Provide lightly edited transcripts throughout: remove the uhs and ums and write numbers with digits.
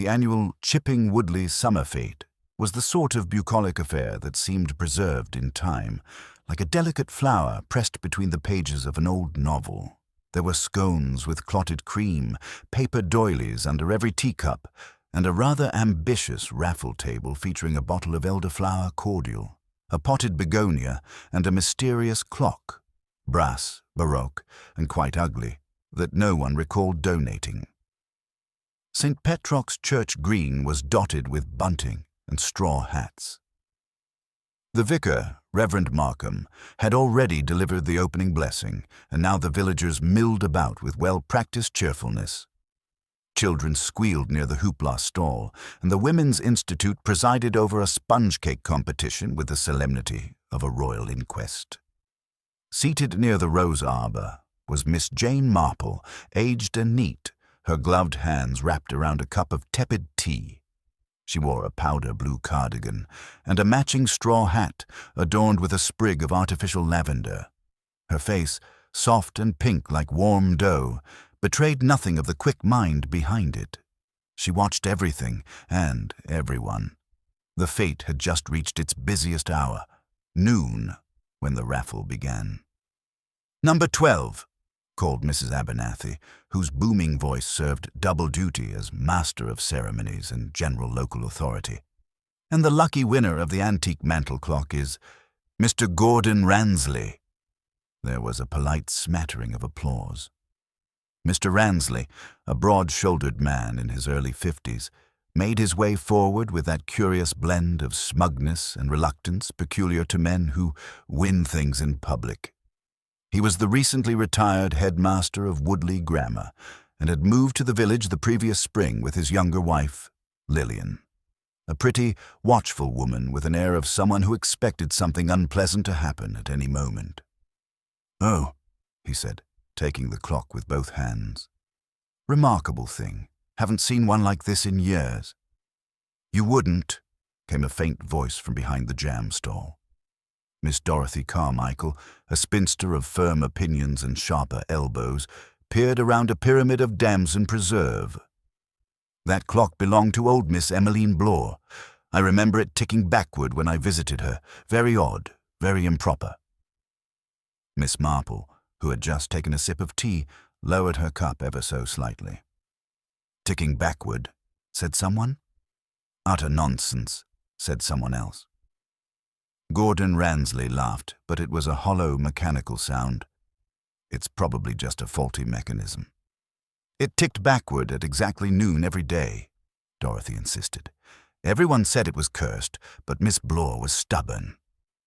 The annual Chipping Woodley summer fete was the sort of bucolic affair that seemed preserved in time, like a delicate flower pressed between the pages of an old novel. There were scones with clotted cream, paper doilies under every teacup, and a rather ambitious raffle table featuring a bottle of elderflower cordial, a potted begonia, and a mysterious clock, brass, baroque, and quite ugly, that no one recalled donating. St. Petrock's church green was dotted with bunting and straw hats. The vicar, Reverend Markham, had already delivered the opening blessing, and now the villagers milled about with well-practiced cheerfulness. Children squealed near the hoopla stall, and the Women's Institute presided over a sponge cake competition with the solemnity of a royal inquest. Seated near the rose arbor was Miss Jane Marple, aged and neat, her gloved hands wrapped around a cup of tepid tea. She wore a powder blue cardigan and a matching straw hat adorned with a sprig of artificial lavender. Her face, soft and pink like warm dough, betrayed nothing of the quick mind behind it. She watched everything and everyone. The fete had just reached its busiest hour, noon, when the raffle began. "Number 12, called Mrs. Abernathy, whose booming voice served double duty as master of ceremonies and general local authority. "And the lucky winner of the antique mantel clock is Mr. Gordon Ransley." There was a polite smattering of applause. Mr. Ransley, a broad-shouldered man in his early 50s, made his way forward with that curious blend of smugness and reluctance peculiar to men who win things in public. He was the recently retired headmaster of Woodley Grammar and had moved to the village the previous spring with his younger wife, Lillian, a pretty, watchful woman with an air of someone who expected something unpleasant to happen at any moment. "Oh," he said, taking the clock with both hands. "Remarkable thing. Haven't seen one like this in years." "You wouldn't," came a faint voice from behind the jam stall. Miss Dorothy Carmichael, a spinster of firm opinions and sharper elbows, peered around a pyramid of damson preserve. "That clock belonged to old Miss Emmeline Blore. I remember it ticking backward when I visited her. Very odd, very improper." Miss Marple, who had just taken a sip of tea, lowered her cup ever so slightly. "Ticking backward," said someone. "Utter nonsense," said someone else. Gordon Ransley laughed, but it was a hollow, mechanical sound. "It's probably just a faulty mechanism." "It ticked backward at exactly noon every day," Dorothy insisted. "Everyone said it was cursed, but Miss Blore was stubborn.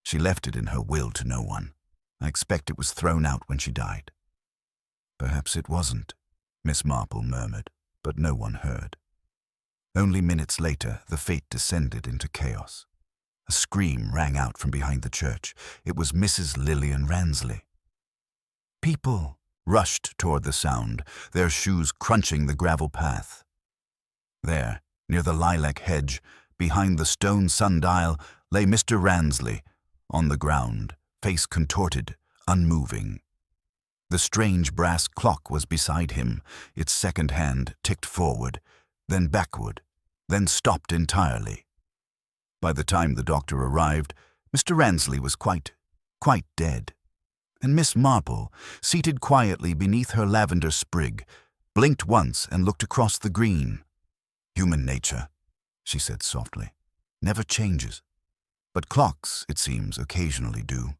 She left it in her will to no one. I expect it was thrown out when she died." "Perhaps it wasn't," Miss Marple murmured, but no one heard. Only minutes later, the fete descended into chaos. A scream rang out from behind the church. It was Mrs. Lillian Ransley. People rushed toward the sound, their shoes crunching the gravel path. There, near the lilac hedge, behind the stone sundial, lay Mr. Ransley, on the ground, face contorted, unmoving. The strange brass clock was beside him. Its second hand ticked forward, then backward, then stopped entirely. By the time the doctor arrived, Mr. Ransley was quite dead, and Miss Marple, seated quietly beneath her lavender sprig, blinked once and looked across the green. "Human nature," she said softly, "never changes. But clocks, it seems, occasionally do."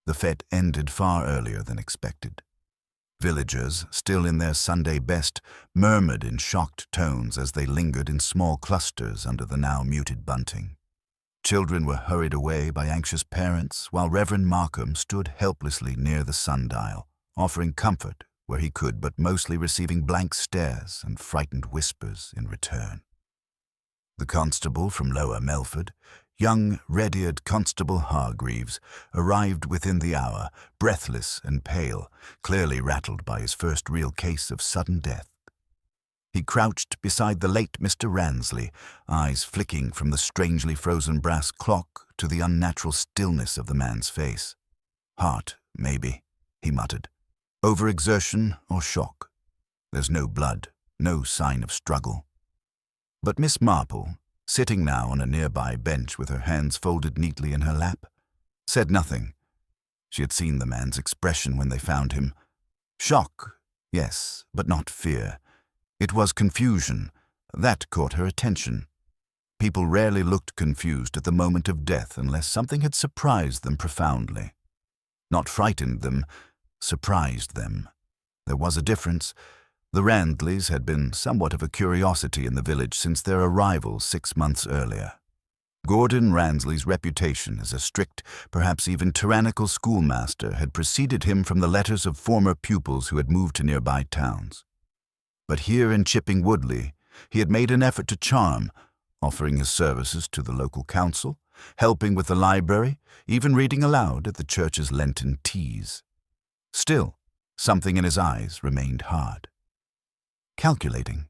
The fete ended far earlier than expected. Villagers, still in their Sunday best, murmured in shocked tones as they lingered in small clusters under the now muted bunting. Children were hurried away by anxious parents, while Reverend Markham stood helplessly near the sundial, offering comfort where he could, but mostly receiving blank stares and frightened whispers in return. The constable from Lower Melford, young red-eared Constable Hargreaves, arrived within the hour, breathless and pale, clearly rattled by his first real case of sudden death. He crouched beside the late Mr. Ransley, eyes flicking from the strangely frozen brass clock to the unnatural stillness of the man's face. "Heart, maybe," he muttered. "Overexertion or shock. There's no blood, no sign of struggle." But Miss Marple, sitting now on a nearby bench with her hands folded neatly in her lap, said nothing. She had seen the man's expression when they found him. Shock, yes, but not fear. It was confusion. That caught her attention. People rarely looked confused at the moment of death unless something had surprised them profoundly. Not frightened them, surprised them. There was a difference. The Randleys had been somewhat of a curiosity in the village since their arrival 6 months earlier. Gordon Ransley's reputation as a strict, perhaps even tyrannical schoolmaster had preceded him from the letters of former pupils who had moved to nearby towns. But here in Chipping Woodley, he had made an effort to charm, offering his services to the local council, helping with the library, even reading aloud at the church's Lenten teas. Still, something in his eyes remained hard. Calculating.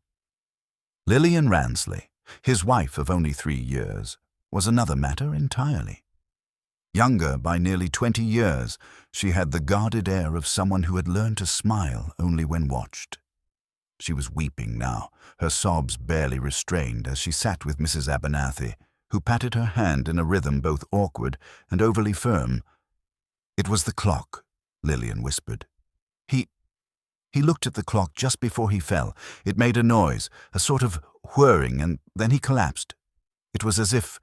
Lillian Ransley, his wife of only 3 years, was another matter entirely. Younger by nearly 20 years, she had the guarded air of someone who had learned to smile only when watched. She was weeping now, her sobs barely restrained as she sat with Mrs. Abernathy, who patted her hand in a rhythm both awkward and overly firm. "It was the clock," Lillian whispered. He looked at the clock just before he fell. It made a noise, a sort of whirring, and then he collapsed. It was as if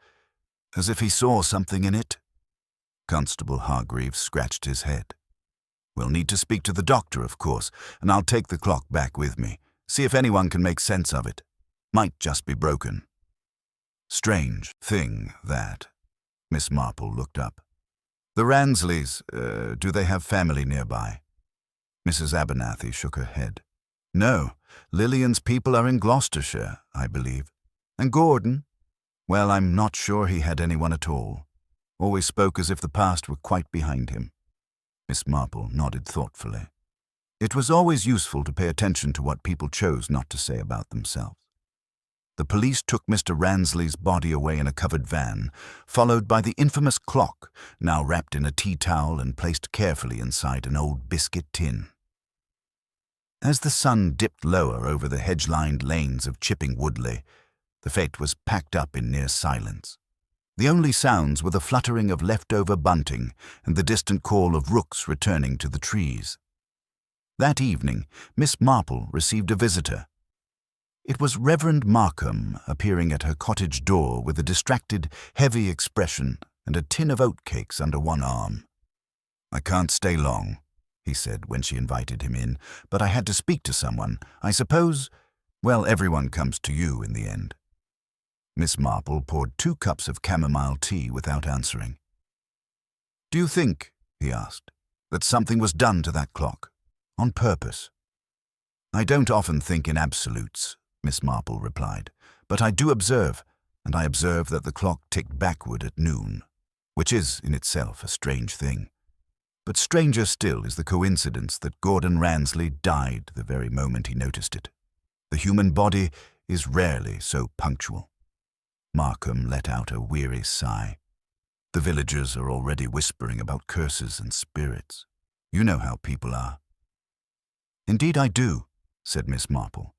he saw something in it. Constable Hargreaves scratched his head. "We'll need to speak to the doctor, of course, and I'll take the clock back with me. See if anyone can make sense of it. Might just be broken." Strange thing, that. Miss Marple looked up. "The Ransleys, do they have family nearby?" Mrs. Abernathy shook her head. "No, Lillian's people are in Gloucestershire, I believe. And Gordon? Well, I'm not sure he had anyone at all. Always spoke as if the past were quite behind him." Miss Marple nodded thoughtfully. It was always useful to pay attention to what people chose not to say about themselves. The police took Mr. Ransley's body away in a covered van, followed by the infamous clock, now wrapped in a tea towel and placed carefully inside an old biscuit tin. As the sun dipped lower over the hedge-lined lanes of Chipping Woodley, the fete was packed up in near silence. The only sounds were the fluttering of leftover bunting and the distant call of rooks returning to the trees. That evening, Miss Marple received a visitor. It was Reverend Markham appearing at her cottage door with a distracted, heavy expression and a tin of oatcakes under one arm. "I can't stay long," he said when she invited him in, "but I had to speak to someone. I suppose, well, everyone comes to you in the end." Miss Marple poured 2 cups of chamomile tea without answering. "Do you think," he asked, "that something was done to that clock? On purpose?" "I don't often think in absolutes," Miss Marple replied, "but I do observe, and I observe that the clock ticked backward at noon, which is, in itself, a strange thing. But stranger still is the coincidence that Gordon Ransley died the very moment he noticed it. The human body is rarely so punctual." Markham let out a weary sigh. "The villagers are already whispering about curses and spirits. You know how people are." "Indeed I do," said Miss Marple.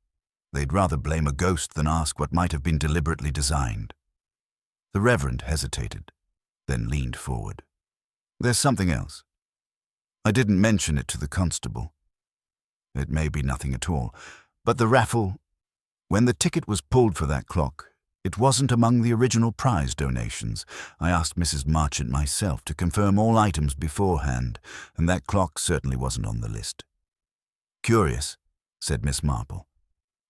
"They'd rather blame a ghost than ask what might have been deliberately designed." The Reverend hesitated, then leaned forward. "There's something else. I didn't mention it to the constable. It may be nothing at all, but the raffle, when the ticket was pulled for that clock, it wasn't among the original prize donations. I asked Mrs. Marchant myself to confirm all items beforehand, and that clock certainly wasn't on the list." "Curious," said Miss Marple.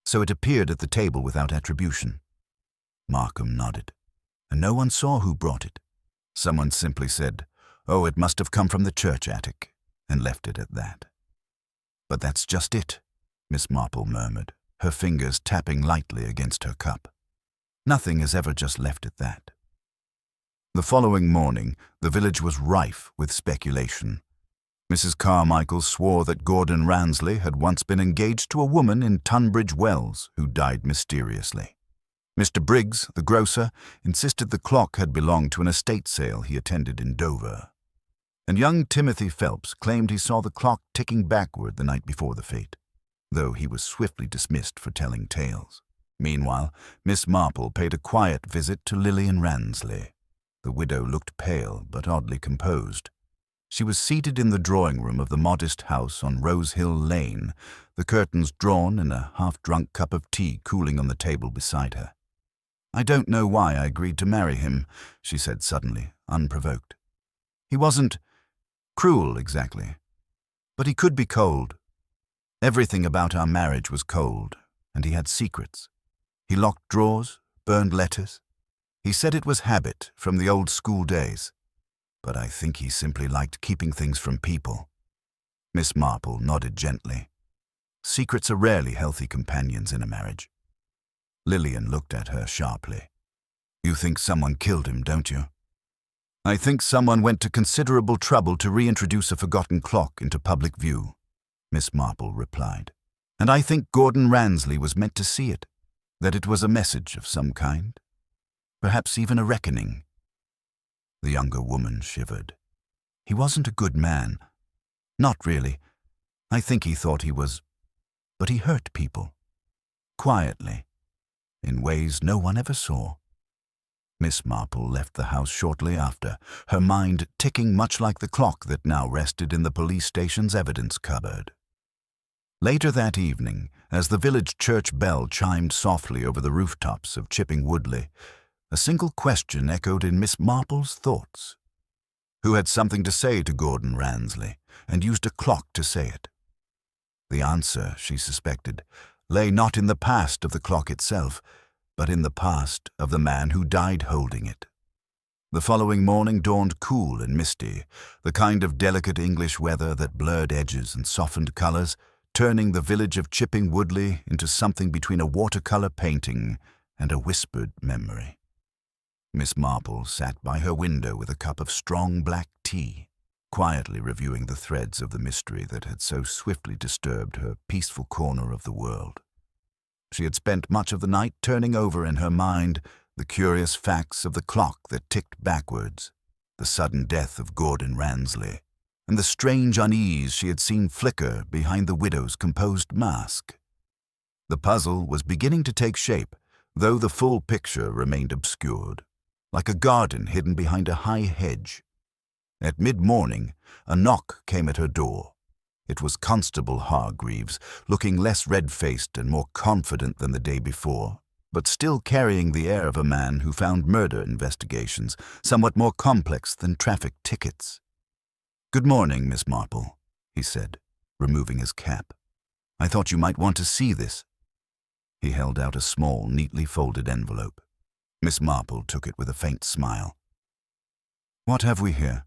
"So it appeared at the table without attribution?" Markham nodded. "And no one saw who brought it. Someone simply said, 'Oh, it must have come from the church attic,' and left it at that." "But that's just it," Miss Marple murmured, her fingers tapping lightly against her cup. "Nothing is ever just left at that." The following morning, the village was rife with speculation. Mrs. Carmichael swore that Gordon Ransley had once been engaged to a woman in Tunbridge Wells who died mysteriously. Mr. Briggs, the grocer, insisted the clock had belonged to an estate sale he attended in Dover. And young Timothy Phelps claimed he saw the clock ticking backward the night before the fete, though he was swiftly dismissed for telling tales. Meanwhile, Miss Marple paid a quiet visit to Lillian Ransley. The widow looked pale but oddly composed. She was seated in the drawing-room of the modest house on Rose Hill Lane, the curtains drawn and a half-drunk cup of tea cooling on the table beside her. "I don't know why I agreed to marry him," she said suddenly, unprovoked. "He wasn't cruel exactly, but he could be cold. Everything about our marriage was cold, and he had secrets. He locked drawers, burned letters. He said it was habit from the old school days. But I think he simply liked keeping things from people." Miss Marple nodded gently. Secrets are rarely healthy companions in a marriage. Lillian looked at her sharply. "You think someone killed him, don't you?" "I think someone went to considerable trouble to reintroduce a forgotten clock into public view," Miss Marple replied. "And I think Gordon Ransley was meant to see it, that it was a message of some kind, perhaps even a reckoning." The younger woman shivered. "He wasn't a good man. Not really. I think he thought he was, but he hurt people. Quietly, in ways no one ever saw." Miss Marple left the house shortly after, her mind ticking much like the clock that now rested in the police station's evidence cupboard. Later that evening, as the village church bell chimed softly over the rooftops of Chipping Woodley, a single question echoed in Miss Marple's thoughts. Who had something to say to Gordon Ransley, and used a clock to say it? The answer, she suspected, lay not in the past of the clock itself, but in the past of the man who died holding it. The following morning dawned cool and misty, the kind of delicate English weather that blurred edges and softened colors, turning the village of Chipping Woodley into something between a watercolor painting and a whispered memory. Miss Marple sat by her window with a cup of strong black tea, quietly reviewing the threads of the mystery that had so swiftly disturbed her peaceful corner of the world. She had spent much of the night turning over in her mind the curious facts of the clock that ticked backwards, the sudden death of Gordon Ransley, and the strange unease she had seen flicker behind the widow's composed mask. The puzzle was beginning to take shape, though the full picture remained obscured, like a garden hidden behind a high hedge. At mid-morning, a knock came at her door. It was Constable Hargreaves, looking less red-faced and more confident than the day before, but still carrying the air of a man who found murder investigations somewhat more complex than traffic tickets. "Good morning, Miss Marple," he said, removing his cap. "I thought you might want to see this." He held out a small, neatly folded envelope. Miss Marple took it with a faint smile. "What have we here?"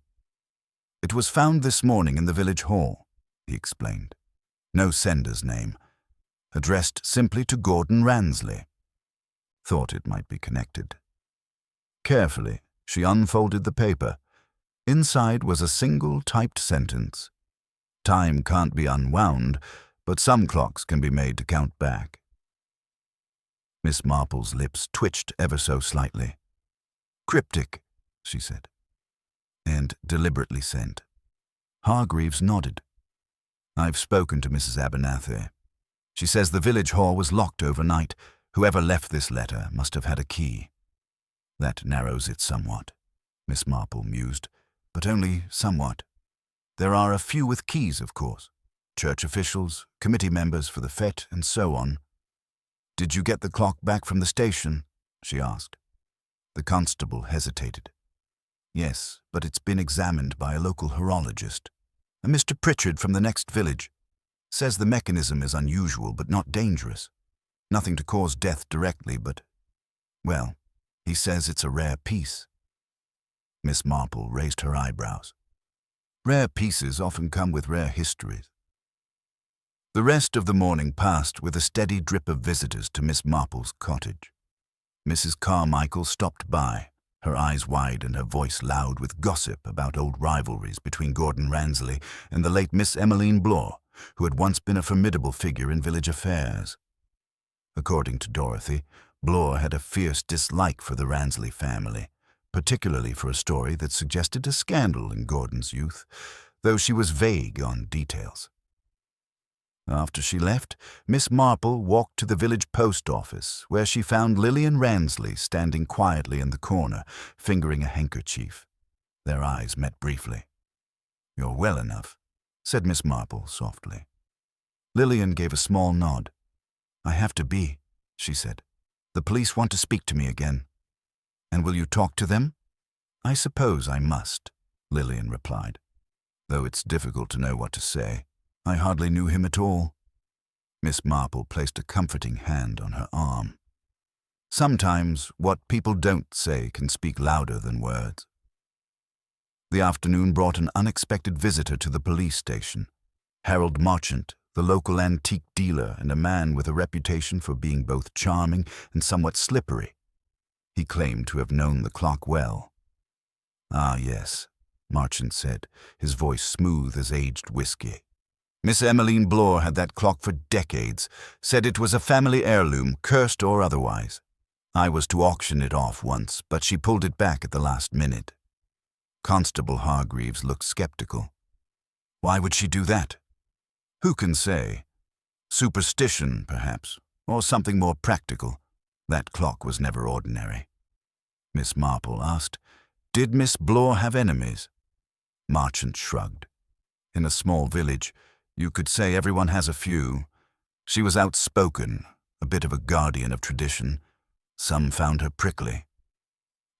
"It was found this morning in the village hall," he explained. "No sender's name. Addressed simply to Gordon Ransley." Thought it might be connected. Carefully, she unfolded the paper. Inside was a single typed sentence. "Time can't be unwound, but some clocks can be made to count back." Miss Marple's lips twitched ever so slightly. "Cryptic," she said, and deliberately sent. Hargreaves nodded. "I've spoken to Mrs. Abernathy. She says the village hall was locked overnight. Whoever left this letter must have had a key." "That narrows it somewhat," Miss Marple mused, "but only somewhat. There are a few with keys, of course. Church officials, committee members for the fete, and so on." "Did you get the clock back from the station?" she asked. The constable hesitated. "Yes, but it's been examined by a local horologist. A Mr. Pritchard from the next village. Says the mechanism is unusual but not dangerous. Nothing to cause death directly, but, well, he says it's a rare piece." Miss Marple raised her eyebrows. "Rare pieces often come with rare histories." The rest of the morning passed with a steady drip of visitors to Miss Marple's cottage. Mrs. Carmichael stopped by, her eyes wide and her voice loud with gossip about old rivalries between Gordon Ransley and the late Miss Emmeline Blore, who had once been a formidable figure in village affairs. According to Dorothy, Blore had a fierce dislike for the Ransley family, particularly for a story that suggested a scandal in Gordon's youth, though she was vague on details. After she left, Miss Marple walked to the village post office, where she found Lillian Ransley standing quietly in the corner, fingering a handkerchief. Their eyes met briefly. "You're well enough," said Miss Marple softly. Lillian gave a small nod. "I have to be," she said. "The police want to speak to me again." "And will you talk to them?" "I suppose I must," Lillian replied, "though it's difficult to know what to say. I hardly knew him at all." Miss Marple placed a comforting hand on her arm. Sometimes what people don't say can speak louder than words. The afternoon brought an unexpected visitor to the police station. Harold Marchant, the local antique dealer and a man with a reputation for being both charming and somewhat slippery. He claimed to have known the clock well. "Ah, yes," Marchant said, his voice smooth as aged whiskey. "Miss Emmeline Blore had that clock for decades, said it was a family heirloom, cursed or otherwise. I was to auction it off once, but she pulled it back at the last minute." Constable Hargreaves looked skeptical. "Why would she do that?" "Who can say? Superstition, perhaps, or something more practical. That clock was never ordinary." Miss Marple asked, "Did Miss Blore have enemies?" Marchant shrugged. "In a small village, you could say everyone has a few. She was outspoken, a bit of a guardian of tradition. Some found her prickly."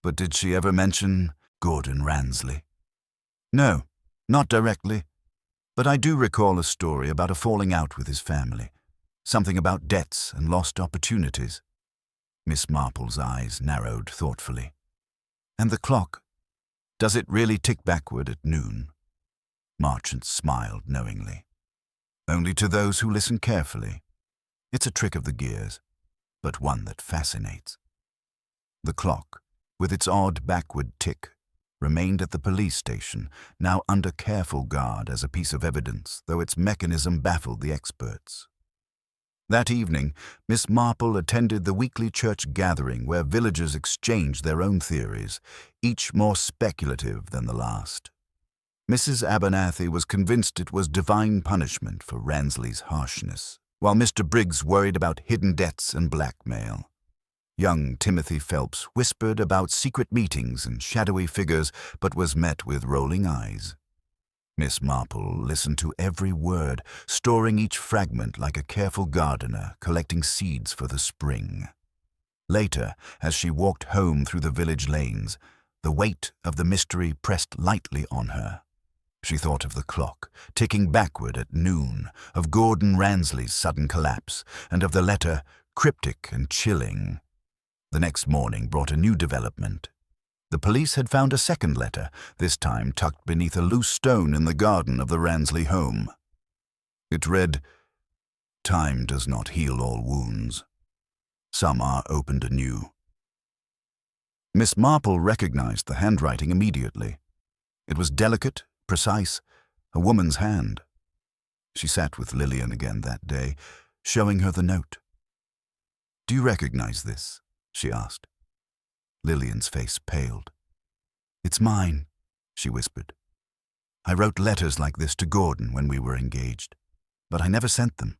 "But did she ever mention Gordon Ransley?" "No, not directly. But I do recall a story about a falling out with his family. Something about debts and lost opportunities." Miss Marple's eyes narrowed thoughtfully. "And the clock? Does it really tick backward at noon?" Marchant smiled knowingly. "Only to those who listen carefully. It's a trick of the gears, but one that fascinates." The clock, with its odd backward tick, remained at the police station, now under careful guard as a piece of evidence, though its mechanism baffled the experts. That evening, Miss Marple attended the weekly church gathering where villagers exchanged their own theories, each more speculative than the last. Mrs. Abernathy was convinced it was divine punishment for Ransley's harshness, while Mr. Briggs worried about hidden debts and blackmail. Young Timothy Phelps whispered about secret meetings and shadowy figures, but was met with rolling eyes. Miss Marple listened to every word, storing each fragment like a careful gardener collecting seeds for the spring. Later, as she walked home through the village lanes, the weight of the mystery pressed lightly on her. She thought of the clock, ticking backward at noon, of Gordon Ransley's sudden collapse, and of the letter, cryptic and chilling. The next morning brought a new development. The police had found a second letter, this time tucked beneath a loose stone in the garden of the Ransley home. It read, "Time does not heal all wounds. Some are opened anew." Miss Marple recognized the handwriting immediately. It was delicate, precise, a woman's hand. She sat with Lillian again that day, showing her the note. "Do you recognize this?" she asked. Lillian's face paled. "It's mine," she whispered. "I wrote letters like this to Gordon when we were engaged, but I never sent them."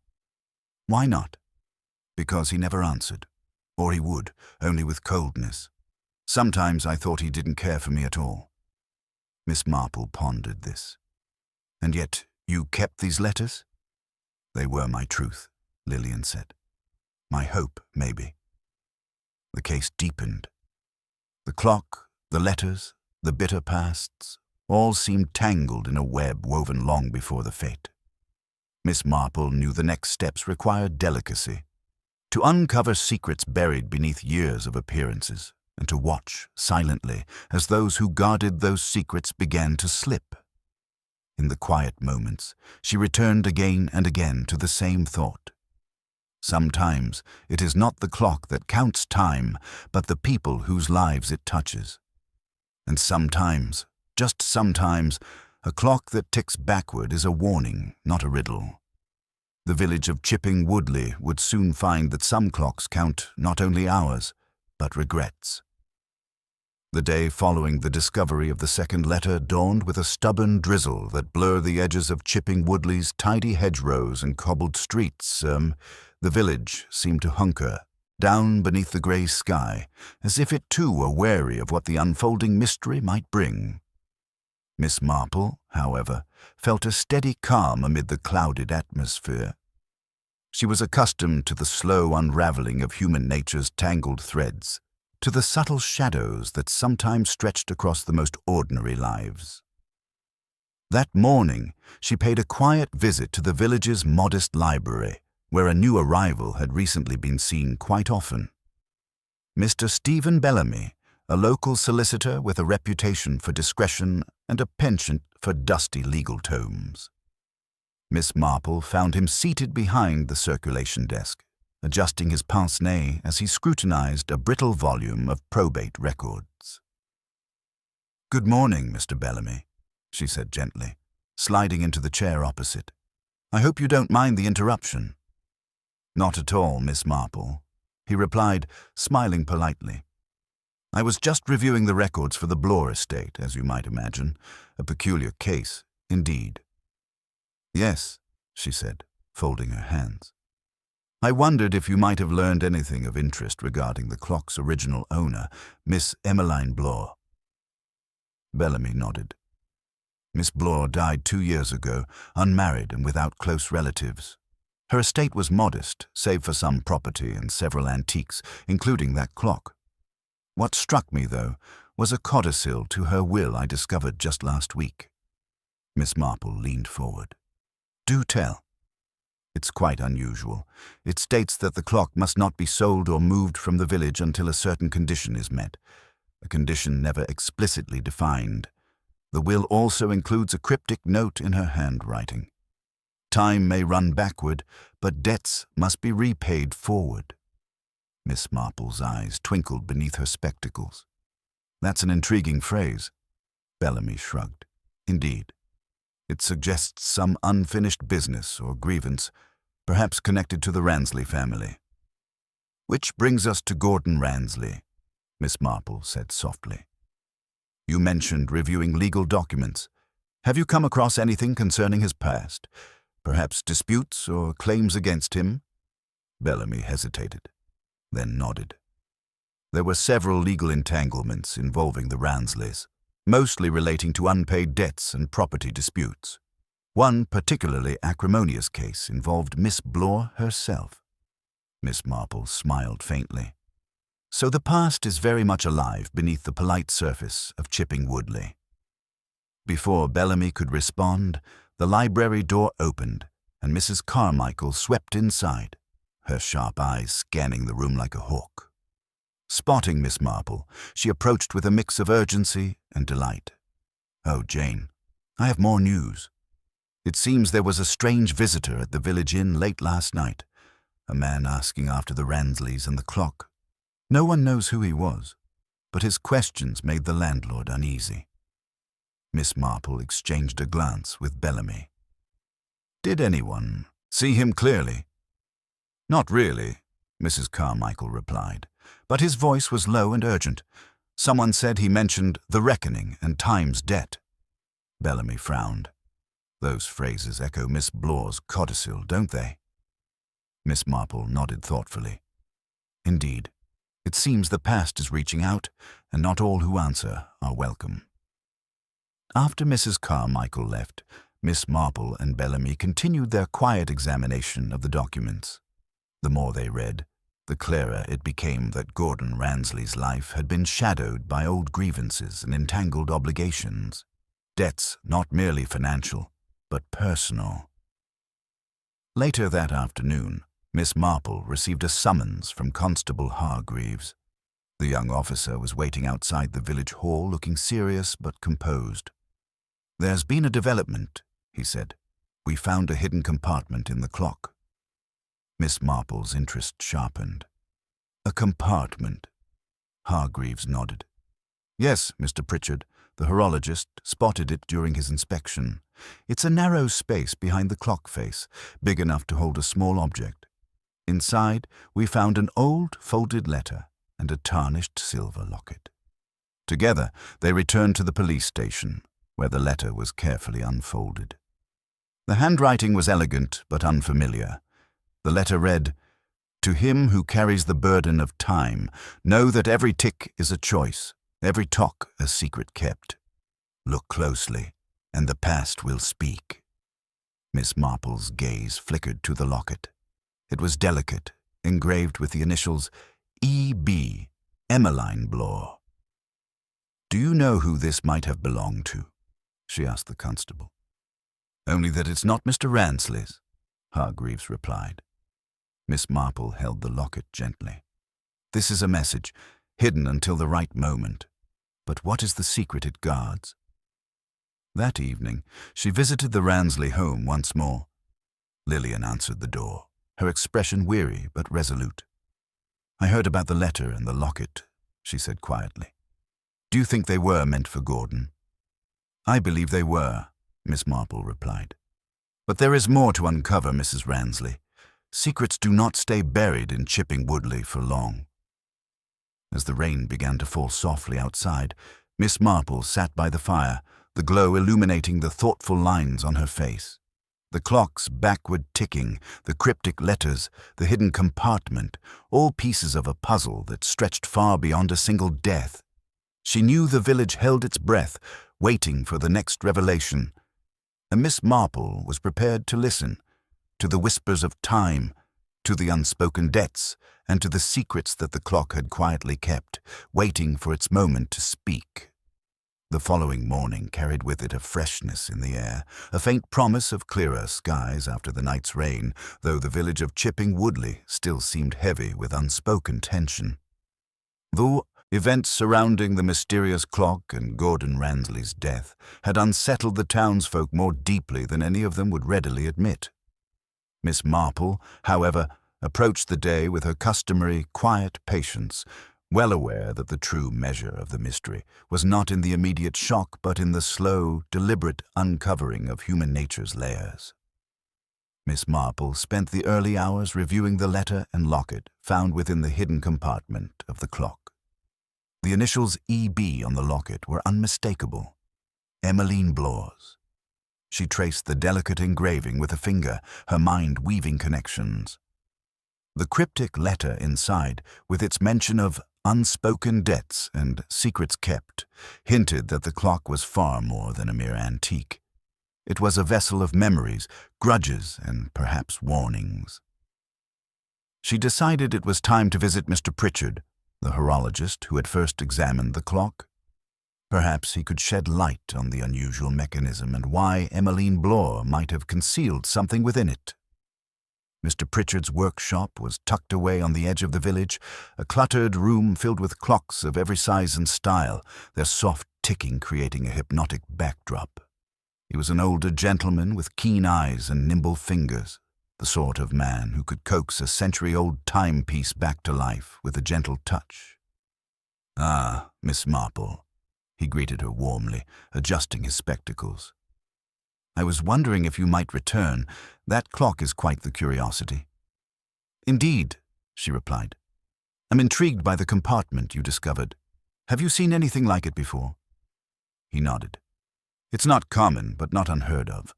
"Why not?" "Because he never answered. Or he would, only with coldness. Sometimes I thought he didn't care for me at all." Miss Marple pondered this. "And yet you kept these letters?" "They were my truth," Lillian said. "My hope, maybe." The case deepened. The clock, the letters, the bitter pasts, all seemed tangled in a web woven long before the fate. Miss Marple knew the next steps required delicacy. To uncover secrets buried beneath years of appearances, and to watch silently as those who guarded those secrets began to slip. In the quiet moments, she returned again and again to the same thought. Sometimes it is not the clock that counts time, but the people whose lives it touches. And sometimes, just sometimes, a clock that ticks backward is a warning, not a riddle. The village of Chipping Woodley would soon find that some clocks count not only hours, but regrets. The day following the discovery of the second letter dawned with a stubborn drizzle that blurred the edges of Chipping Woodley's tidy hedgerows and cobbled streets. The village seemed to hunker, down beneath the grey sky, as if it too were wary of what the unfolding mystery might bring. Miss Marple, however, felt a steady calm amid the clouded atmosphere. She was accustomed to the slow unravelling of human nature's tangled threads, to the subtle shadows that sometimes stretched across the most ordinary lives. That morning, she paid a quiet visit to the village's modest library, where a new arrival had recently been seen quite often. Mr. Stephen Bellamy, a local solicitor with a reputation for discretion and a penchant for dusty legal tomes. Miss Marple found him seated behind the circulation desk, adjusting his pince-nez as he scrutinized a brittle volume of probate records. "Good morning, Mr. Bellamy," she said gently, sliding into the chair opposite. "I hope you don't mind the interruption." "Not at all, Miss Marple," he replied, smiling politely. "I was just reviewing the records for the Blore estate, as you might imagine. A peculiar case, indeed." "Yes," she said, folding her hands. "I wondered if you might have learned anything of interest regarding the clock's original owner, Miss Emmeline Blore." Bellamy nodded. "Miss Blore died 2 years ago, unmarried and without close relatives. Her estate was modest, save for some property and several antiques, including that clock. What struck me, though, was a codicil to her will I discovered just last week." Miss Marple leaned forward. "Do tell." "It's quite unusual. It states that the clock must not be sold or moved from the village until a certain condition is met, a condition never explicitly defined. The will also includes a cryptic note in her handwriting. Time may run backward, but debts must be repaid forward." Miss Marple's eyes twinkled beneath her spectacles. "That's an intriguing phrase." Bellamy shrugged. "Indeed. It suggests some unfinished business or grievance, perhaps connected to the Ransley family." "Which brings us to Gordon Ransley," Miss Marple said softly. "You mentioned reviewing legal documents. Have you come across anything concerning his past? Perhaps disputes or claims against him?" Bellamy hesitated, then nodded. There were several legal entanglements involving the Ransleys, mostly relating to unpaid debts and property disputes. One particularly acrimonious case involved Miss Blore herself. Miss Marple smiled faintly. "So the past is very much alive beneath the polite surface of Chipping Woodley." Before Bellamy could respond, the library door opened, and Mrs. Carmichael swept inside, her sharp eyes scanning the room like a hawk. Spotting Miss Marple, she approached with a mix of urgency and delight. "Oh, Jane, I have more news. It seems there was a strange visitor at the village inn late last night, a man asking after the Ransleys and the clock. No one knows who he was, but his questions made the landlord uneasy." Miss Marple exchanged a glance with Bellamy. "Did anyone see him clearly?" "Not really," Mrs. Carmichael replied, but his voice was low and urgent. "Someone said he mentioned the reckoning and time's debt." Bellamy frowned. "Those phrases echo Miss Blore's codicil, don't they?" Miss Marple nodded thoughtfully. "Indeed, it seems the past is reaching out, and not all who answer are welcome." After Mrs. Carmichael left, Miss Marple and Bellamy continued their quiet examination of the documents. The more they read, the clearer it became that Gordon Ransley's life had been shadowed by old grievances and entangled obligations, debts not merely financial, but personal. Later that afternoon, Miss Marple received a summons from Constable Hargreaves. The young officer was waiting outside the village hall, looking serious but composed. "There's been a development," he said. "We found a hidden compartment in the clock." Miss Marple's interest sharpened. "A compartment?" Hargreaves nodded. "Yes, Mr. Pritchard, the horologist, spotted it during his inspection. It's a narrow space behind the clock face, big enough to hold a small object. Inside, we found an old folded letter and a tarnished silver locket." Together, they returned to the police station, where the letter was carefully unfolded. The handwriting was elegant but unfamiliar. The letter read, "To him who carries the burden of time, know that every tick is a choice, every tock a secret kept. Look closely, and the past will speak." Miss Marple's gaze flickered to the locket. It was delicate, engraved with the initials E.B., Emmeline Blore. "Do you know who this might have belonged to?" she asked the constable. "Only that it's not Mr. Ransley's," Hargreaves replied. Miss Marple held the locket gently. "This is a message, hidden until the right moment. But what is the secret it guards?" That evening, she visited the Ransley home once more. Lillian answered the door, her expression weary but resolute. "I heard about the letter and the locket," she said quietly. "Do you think they were meant for Gordon?" "I believe they were," Miss Marple replied. "But there is more to uncover, Mrs. Ransley. Secrets do not stay buried in Chipping Woodley for long." As the rain began to fall softly outside, Miss Marple sat by the fire, the glow illuminating the thoughtful lines on her face. The clock's backward ticking, the cryptic letters, the hidden compartment, all pieces of a puzzle that stretched far beyond a single death. She knew the village held its breath, waiting for the next revelation. And Miss Marple was prepared to listen, to the whispers of time, to the unspoken debts, and to the secrets that the clock had quietly kept, waiting for its moment to speak. The following morning carried with it a freshness in the air, a faint promise of clearer skies after the night's rain, though the village of Chipping Woodley still seemed heavy with unspoken tension. Though events surrounding the mysterious clock and Gordon Ransley's death had unsettled the townsfolk more deeply than any of them would readily admit. Miss Marple, however, approached the day with her customary quiet patience, well aware that the true measure of the mystery was not in the immediate shock but in the slow, deliberate uncovering of human nature's layers. Miss Marple spent the early hours reviewing the letter and locket found within the hidden compartment of the clock. The initials E.B. on the locket were unmistakable, Emmeline Blore's. She traced the delicate engraving with a finger, her mind weaving connections. The cryptic letter inside, with its mention of unspoken debts and secrets kept, hinted that the clock was far more than a mere antique. It was a vessel of memories, grudges, and perhaps warnings. She decided it was time to visit Mr. Pritchard, the horologist who had first examined the clock. Perhaps he could shed light on the unusual mechanism and why Emmeline Blore might have concealed something within it. Mr. Pritchard's workshop was tucked away on the edge of the village, a cluttered room filled with clocks of every size and style, their soft ticking creating a hypnotic backdrop. He was an older gentleman with keen eyes and nimble fingers, the sort of man who could coax a century-old timepiece back to life with a gentle touch. "Ah, Miss Marple," he greeted her warmly, adjusting his spectacles. "I was wondering if you might return. That clock is quite the curiosity." "Indeed," she replied. "I'm intrigued by the compartment you discovered. Have you seen anything like it before?" He nodded. "It's not common, but not unheard of.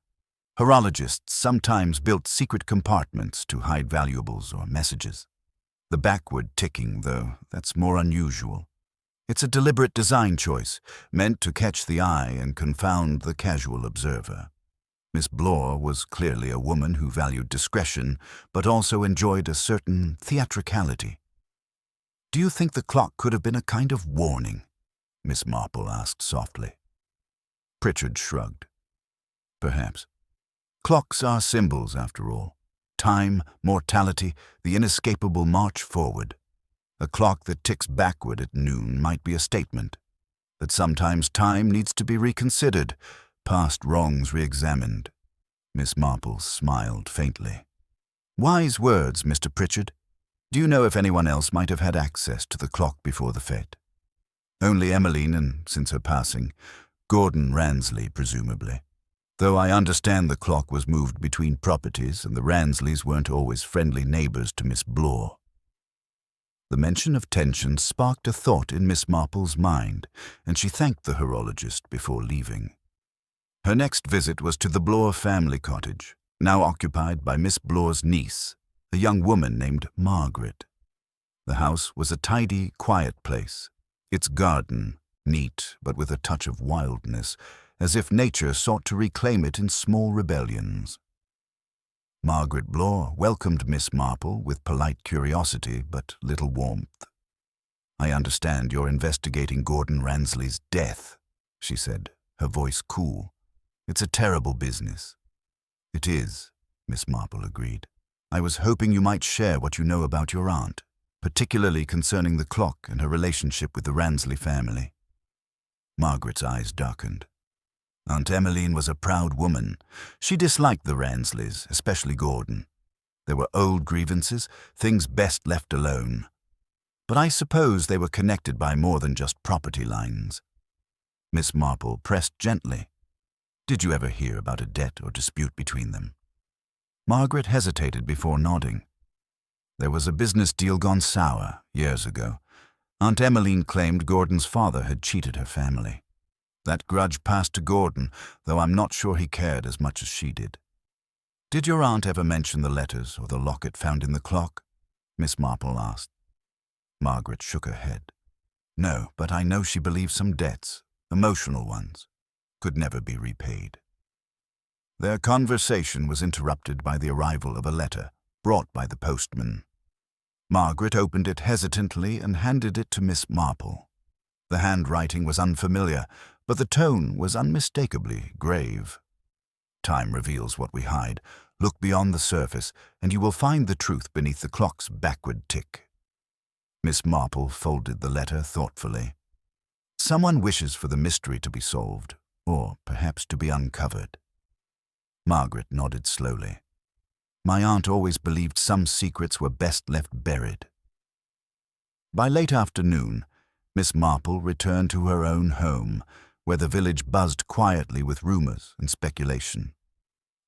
Horologists sometimes built secret compartments to hide valuables or messages. The backward ticking, though, that's more unusual. It's a deliberate design choice, meant to catch the eye and confound the casual observer. Miss Blore was clearly a woman who valued discretion, but also enjoyed a certain theatricality. "Do you think the clock could have been a kind of warning?" Miss Marple asked softly. Pritchard shrugged. "Perhaps. Clocks are symbols, after all. Time, mortality, the inescapable march forward. A clock that ticks backward at noon might be a statement that sometimes time needs to be reconsidered, past wrongs re-examined." Miss Marple smiled faintly. "Wise words, Mr. Pritchard. Do you know if anyone else might have had access to the clock before the fete?" "Only Emmeline, and since her passing, Gordon Ransley, presumably. Though I understand the clock was moved between properties and the Ransleys weren't always friendly neighbors to Miss Blore." The mention of tension sparked a thought in Miss Marple's mind, and she thanked the horologist before leaving. Her next visit was to the Bloor family cottage, now occupied by Miss Bloor's niece, a young woman named Margaret. The house was a tidy, quiet place, its garden neat but with a touch of wildness, as if nature sought to reclaim it in small rebellions. Margaret Bloor welcomed Miss Marple with polite curiosity but little warmth. "I understand you're investigating Gordon Ransley's death," she said, her voice cool. "It's a terrible business." "It is," Miss Marple agreed. "I was hoping you might share what you know about your aunt, particularly concerning the clock and her relationship with the Ransley family." Margaret's eyes darkened. Aunt Emmeline was a proud woman. She disliked the Ransleys, especially Gordon. There were old grievances, things best left alone. But I suppose they were connected by more than just property lines. Miss Marple pressed gently. "Did you ever hear about a debt or dispute between them?" Margaret hesitated before nodding. "There was a business deal gone sour years ago. Aunt Emmeline claimed Gordon's father had cheated her family. That grudge passed to Gordon, though I'm not sure he cared as much as she did." "Did your aunt ever mention the letters or the locket found in the clock?" Miss Marple asked. Margaret shook her head. "No, but I know she believes some debts, emotional ones, could never be repaid." Their conversation was interrupted by the arrival of a letter, brought by the postman. Margaret opened it hesitantly and handed it to Miss Marple. The handwriting was unfamiliar, but the tone was unmistakably grave. "Time reveals what we hide. Look beyond the surface, and you will find the truth beneath the clock's backward tick." Miss Marple folded the letter thoughtfully. "Someone wishes for the mystery to be solved, or perhaps to be uncovered." Margaret nodded slowly. "My aunt always believed some secrets were best left buried." By late afternoon, Miss Marple returned to her own home, where the village buzzed quietly with rumors and speculation.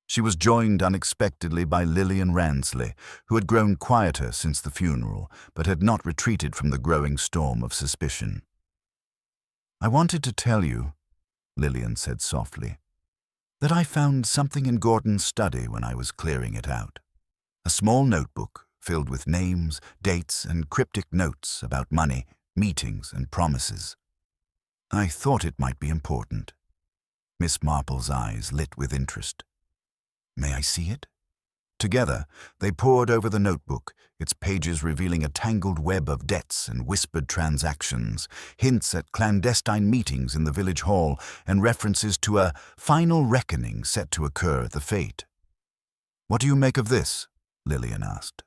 She was joined unexpectedly by Lillian Ransley, who had grown quieter since the funeral, but had not retreated from the growing storm of suspicion. "I wanted to tell you," Lillian said softly, "that I found something in Gordon's study when I was clearing it out. A small notebook filled with names, dates, and cryptic notes about money, meetings, and promises. I thought it might be important." Miss Marple's eyes lit with interest. "May I see it?" Together, they pored over the notebook, its pages revealing a tangled web of debts and whispered transactions, hints at clandestine meetings in the village hall, and references to a final reckoning set to occur at the fete. "What do you make of this?" Lillian asked.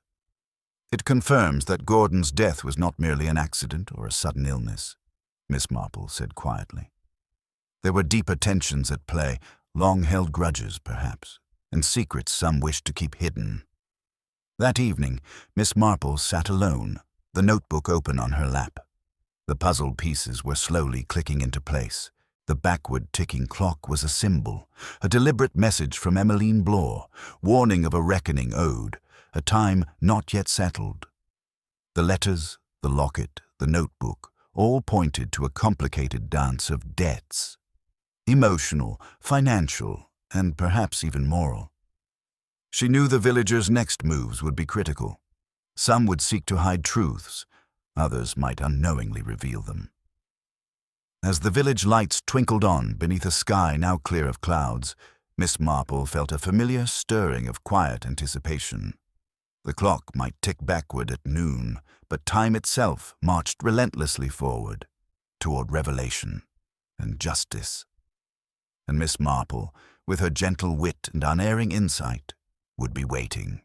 "It confirms that Gordon's death was not merely an accident or a sudden illness," Miss Marple said quietly. "There were deeper tensions at play, long-held grudges, perhaps, and secrets some wished to keep hidden." That evening, Miss Marple sat alone, the notebook open on her lap. The puzzle pieces were slowly clicking into place. The backward ticking clock was a symbol, a deliberate message from Emmeline Bloor, warning of a reckoning owed, a time not yet settled. The letters, the locket, the notebook, all pointed to a complicated dance of debts. Emotional, financial, and perhaps even moral. She knew the villagers' next moves would be critical. Some would seek to hide truths, others might unknowingly reveal them. As the village lights twinkled on beneath a sky now clear of clouds, Miss Marple felt a familiar stirring of quiet anticipation. The clock might tick backward at noon, but time itself marched relentlessly forward, toward revelation and justice. And Miss Marple, with her gentle wit and unerring insight, would be waiting.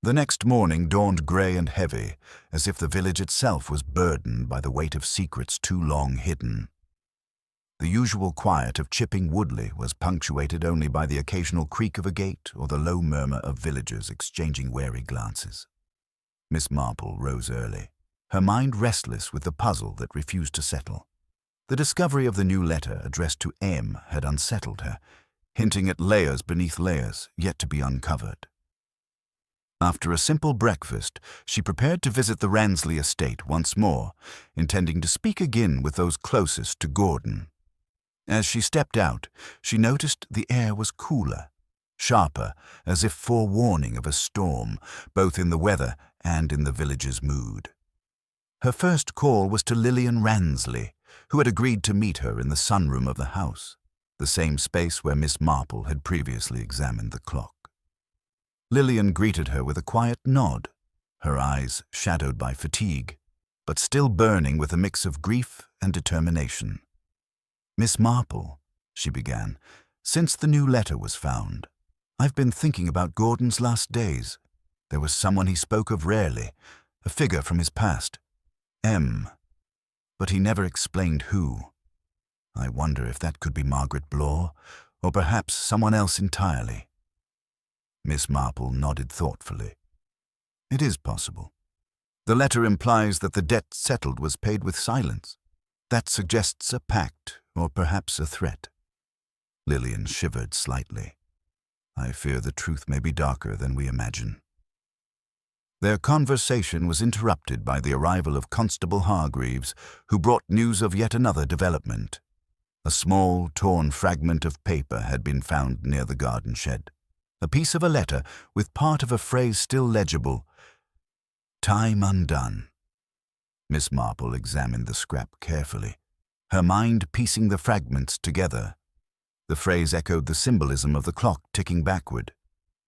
The next morning dawned grey and heavy, as if the village itself was burdened by the weight of secrets too long hidden. The usual quiet of Chipping Woodley was punctuated only by the occasional creak of a gate or the low murmur of villagers exchanging wary glances. Miss Marple rose early, her mind restless with the puzzle that refused to settle. The discovery of the new letter addressed to M had unsettled her, hinting at layers beneath layers yet to be uncovered. After a simple breakfast, she prepared to visit the Ransley estate once more, intending to speak again with those closest to Gordon. As she stepped out, she noticed the air was cooler, sharper, as if forewarning of a storm, both in the weather and in the village's mood. Her first call was to Lillian Ransley, who had agreed to meet her in the sunroom of the house, the same space where Miss Marple had previously examined the clock. Lillian greeted her with a quiet nod, her eyes shadowed by fatigue, but still burning with a mix of grief and determination. "Miss Marple," she began, "since the new letter was found, I've been thinking about Gordon's last days. There was someone he spoke of rarely, a figure from his past. M. But he never explained who. I wonder if that could be Margaret Blore, or perhaps someone else entirely." Miss Marple nodded thoughtfully. "It is possible. The letter implies that the debt settled was paid with silence. That suggests a pact, or perhaps a threat." Lillian shivered slightly. "I fear the truth may be darker than we imagine." Their conversation was interrupted by the arrival of Constable Hargreaves, who brought news of yet another development. A small, torn fragment of paper had been found near the garden shed. A piece of a letter with part of a phrase still legible. "Time undone." Miss Marple examined the scrap carefully, her mind piecing the fragments together. The phrase echoed the symbolism of the clock ticking backward.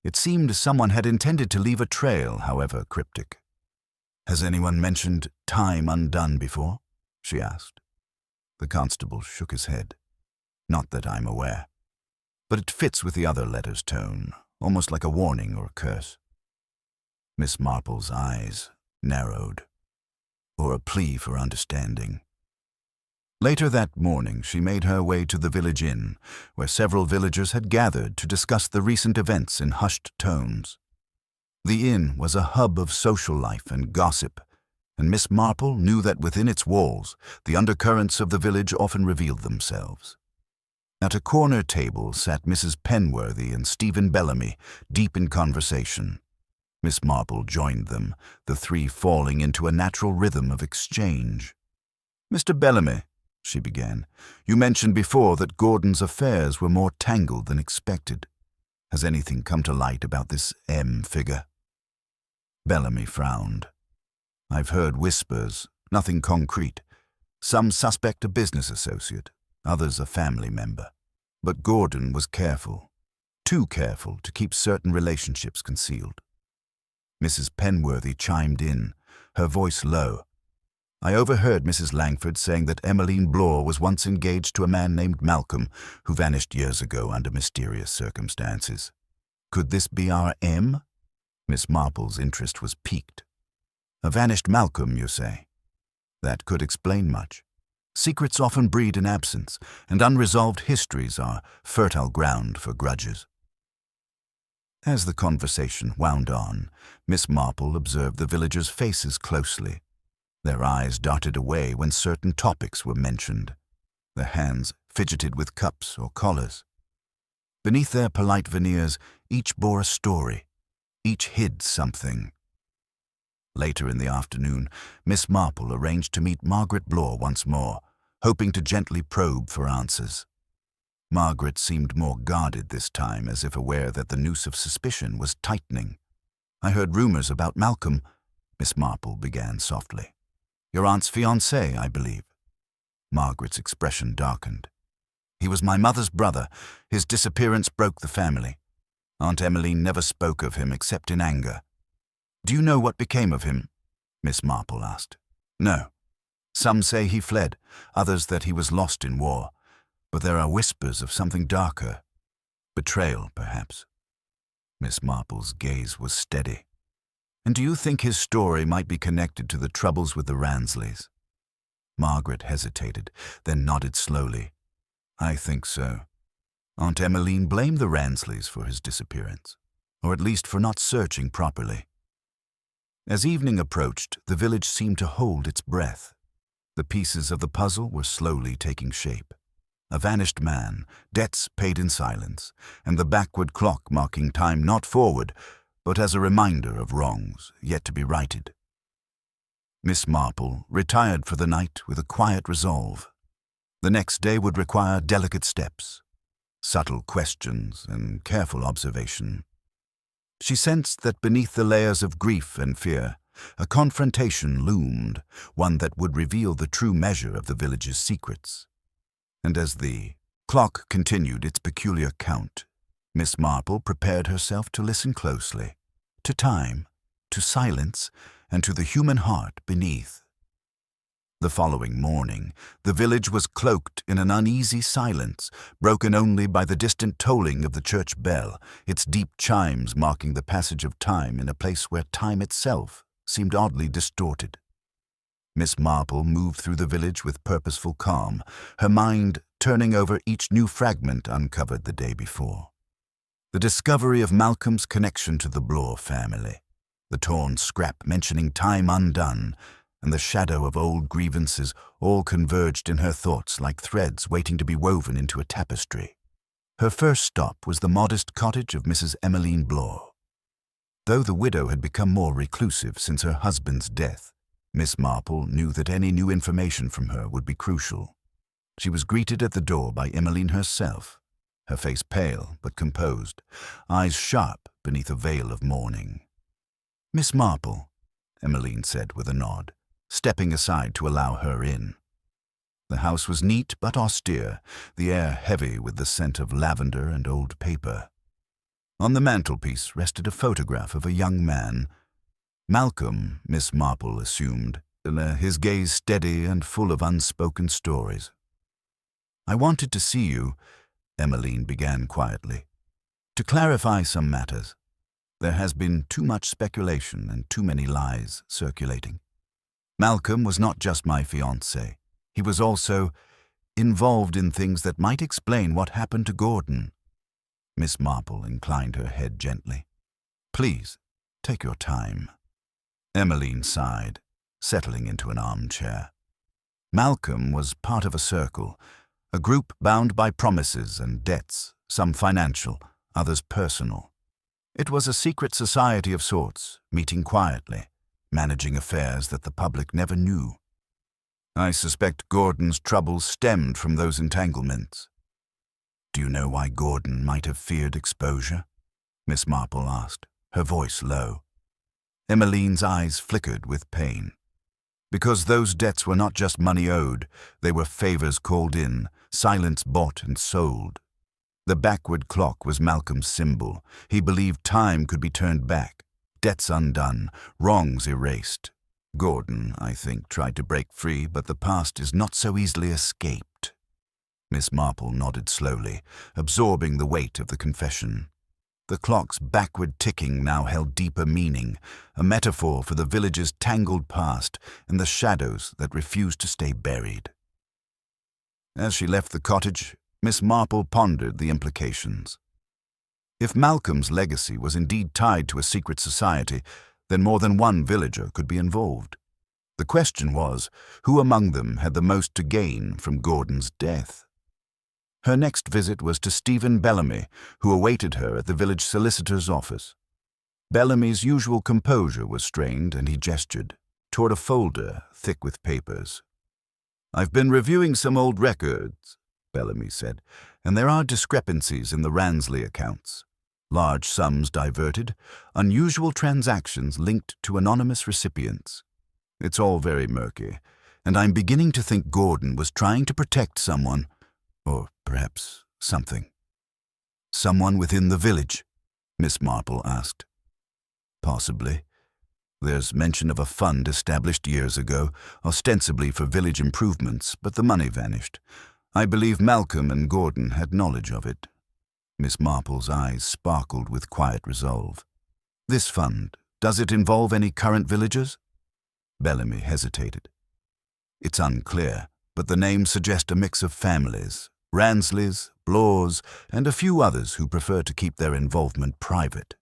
It seemed someone had intended to leave a trail, however cryptic. "Has anyone mentioned time undone before?" she asked. The constable shook his head. "Not that I'm aware. But it fits with the other letter's tone, almost like a warning or a curse." Miss Marple's eyes narrowed. "Or a plea for understanding." Later that morning, she made her way to the village inn, where several villagers had gathered to discuss the recent events in hushed tones. The inn was a hub of social life and gossip, and Miss Marple knew that within its walls, the undercurrents of the village often revealed themselves. At a corner table sat Mrs. Penworthy and Stephen Bellamy, deep in conversation. Miss Marple joined them, the three falling into a natural rhythm of exchange. "Mr. Bellamy," she began, "you mentioned before that Gordon's affairs were more tangled than expected. Has anything come to light about this M figure?" Bellamy frowned. "I've heard whispers, nothing concrete. Some suspect a business associate, others a family member. But Gordon was careful, too careful to keep certain relationships concealed." Mrs. Penworthy chimed in, her voice low. "I overheard Mrs. Langford saying that Emmeline Blore was once engaged to a man named Malcolm, who vanished years ago under mysterious circumstances. Could this be our M?" Miss Marple's interest was piqued. "A vanished Malcolm, you say? That could explain much. Secrets often breed in absence, and unresolved histories are fertile ground for grudges." As the conversation wound on, Miss Marple observed the villagers' faces closely. Their eyes darted away when certain topics were mentioned. Their hands fidgeted with cups or collars. Beneath their polite veneers, each bore a story. Each hid something. Later in the afternoon, Miss Marple arranged to meet Margaret Blore once more, hoping to gently probe for answers. Margaret seemed more guarded this time, as if aware that the noose of suspicion was tightening. "I heard rumors about Malcolm," Miss Marple began softly. "Your aunt's fiancé, I believe." Margaret's expression darkened. "He was my mother's brother. His disappearance broke the family. Aunt Emmeline never spoke of him except in anger." "Do you know what became of him?" Miss Marple asked. "No. Some say he fled, others that he was lost in war. But there are whispers of something darker. Betrayal, perhaps." Miss Marple's gaze was steady. "And do you think his story might be connected to the troubles with the Ransleys?" Margaret hesitated, then nodded slowly. "I think so. Aunt Emmeline blamed the Ransleys for his disappearance, or at least for not searching properly." As evening approached, the village seemed to hold its breath. The pieces of the puzzle were slowly taking shape. A vanished man, debts paid in silence, and the backward clock marking time not forward, but as a reminder of wrongs yet to be righted. Miss Marple retired for the night with a quiet resolve. The next day would require delicate steps, subtle questions, and careful observation. She sensed that beneath the layers of grief and fear, a confrontation loomed, one that would reveal the true measure of the village's secrets. And as the clock continued its peculiar count, Miss Marple prepared herself to listen closely, to time, to silence, and to the human heart beneath. The following morning, the village was cloaked in an uneasy silence, broken only by the distant tolling of the church bell, its deep chimes marking the passage of time in a place where time itself seemed oddly distorted. Miss Marple moved through the village with purposeful calm, her mind turning over each new fragment uncovered the day before. The discovery of Malcolm's connection to the Blore family, the torn scrap mentioning time undone, and the shadow of old grievances all converged in her thoughts like threads waiting to be woven into a tapestry. Her first stop was the modest cottage of Mrs. Emmeline Blore. Though the widow had become more reclusive since her husband's death, Miss Marple knew that any new information from her would be crucial. She was greeted at the door by Emmeline herself, her face pale but composed, eyes sharp beneath a veil of mourning. "Miss Marple," Emmeline said with a nod, stepping aside to allow her in. The house was neat but austere, the air heavy with the scent of lavender and old paper. On the mantelpiece rested a photograph of a young man. Malcolm, Miss Marple assumed, his gaze steady and full of unspoken stories. "I wanted to see you," Emmeline began quietly, "to clarify some matters. There has been too much speculation and too many lies circulating. Malcolm was not just my fiancé. He was also involved in things that might explain what happened to Gordon." Miss Marple inclined her head gently. "Please, take your time." Emmeline sighed, settling into an armchair. Malcolm was part of a circle, a group bound by promises and debts, some financial, others personal. It was a secret society of sorts, meeting quietly, managing affairs that the public never knew. I suspect Gordon's troubles stemmed from those entanglements. "Do you know why Gordon might have feared exposure?" Miss Marple asked, her voice low. Emmeline's eyes flickered with pain. "Because those debts were not just money owed, they were favors called in, silence bought and sold. The backward clock was Malcolm's symbol. He believed time could be turned back, debts undone, wrongs erased. Gordon, I think, tried to break free, but the past is not so easily escaped." Miss Marple nodded slowly, absorbing the weight of the confession. The clock's backward ticking now held deeper meaning, a metaphor for the village's tangled past and the shadows that refused to stay buried. As she left the cottage, Miss Marple pondered the implications. If Malcolm's legacy was indeed tied to a secret society, then more than one villager could be involved. The question was, who among them had the most to gain from Gordon's death? Her next visit was to Stephen Bellamy, who awaited her at the village solicitor's office. Bellamy's usual composure was strained, and he gestured toward a folder thick with papers. "I've been reviewing some old records," Bellamy said, "and there are discrepancies in the Ransley accounts. Large sums diverted, unusual transactions linked to anonymous recipients. It's all very murky, and I'm beginning to think Gordon was trying to protect someone, or perhaps something." "Someone within the village?" Miss Marple asked. "Possibly. There's mention of a fund established years ago, ostensibly for village improvements, but the money vanished. I believe Malcolm and Gordon had knowledge of it." Miss Marple's eyes sparkled with quiet resolve. "This fund, does it involve any current villagers?" Bellamy hesitated. "It's unclear, but the names suggest a mix of families, Ransleys, Blores, and a few others who prefer to keep their involvement private."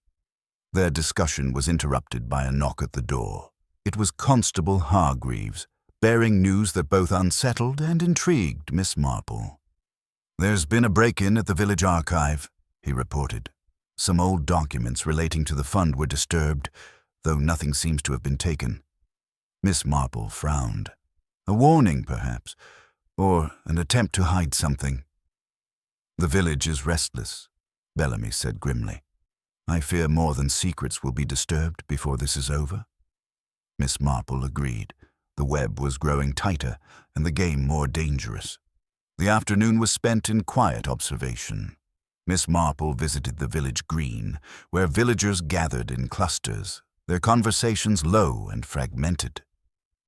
Their discussion was interrupted by a knock at the door. It was Constable Hargreaves, bearing news that both unsettled and intrigued Miss Marple. "There's been a break-in at the village archive," he reported. Some old documents relating to the fund were disturbed, though nothing seems to have been taken. Miss Marple frowned. A warning, perhaps, or an attempt to hide something. "The village is restless," Bellamy said grimly. "I fear more than secrets will be disturbed before this is over." Miss Marple agreed. The web was growing tighter and the game more dangerous. The afternoon was spent in quiet observation. Miss Marple visited the village green, where villagers gathered in clusters, their conversations low and fragmented.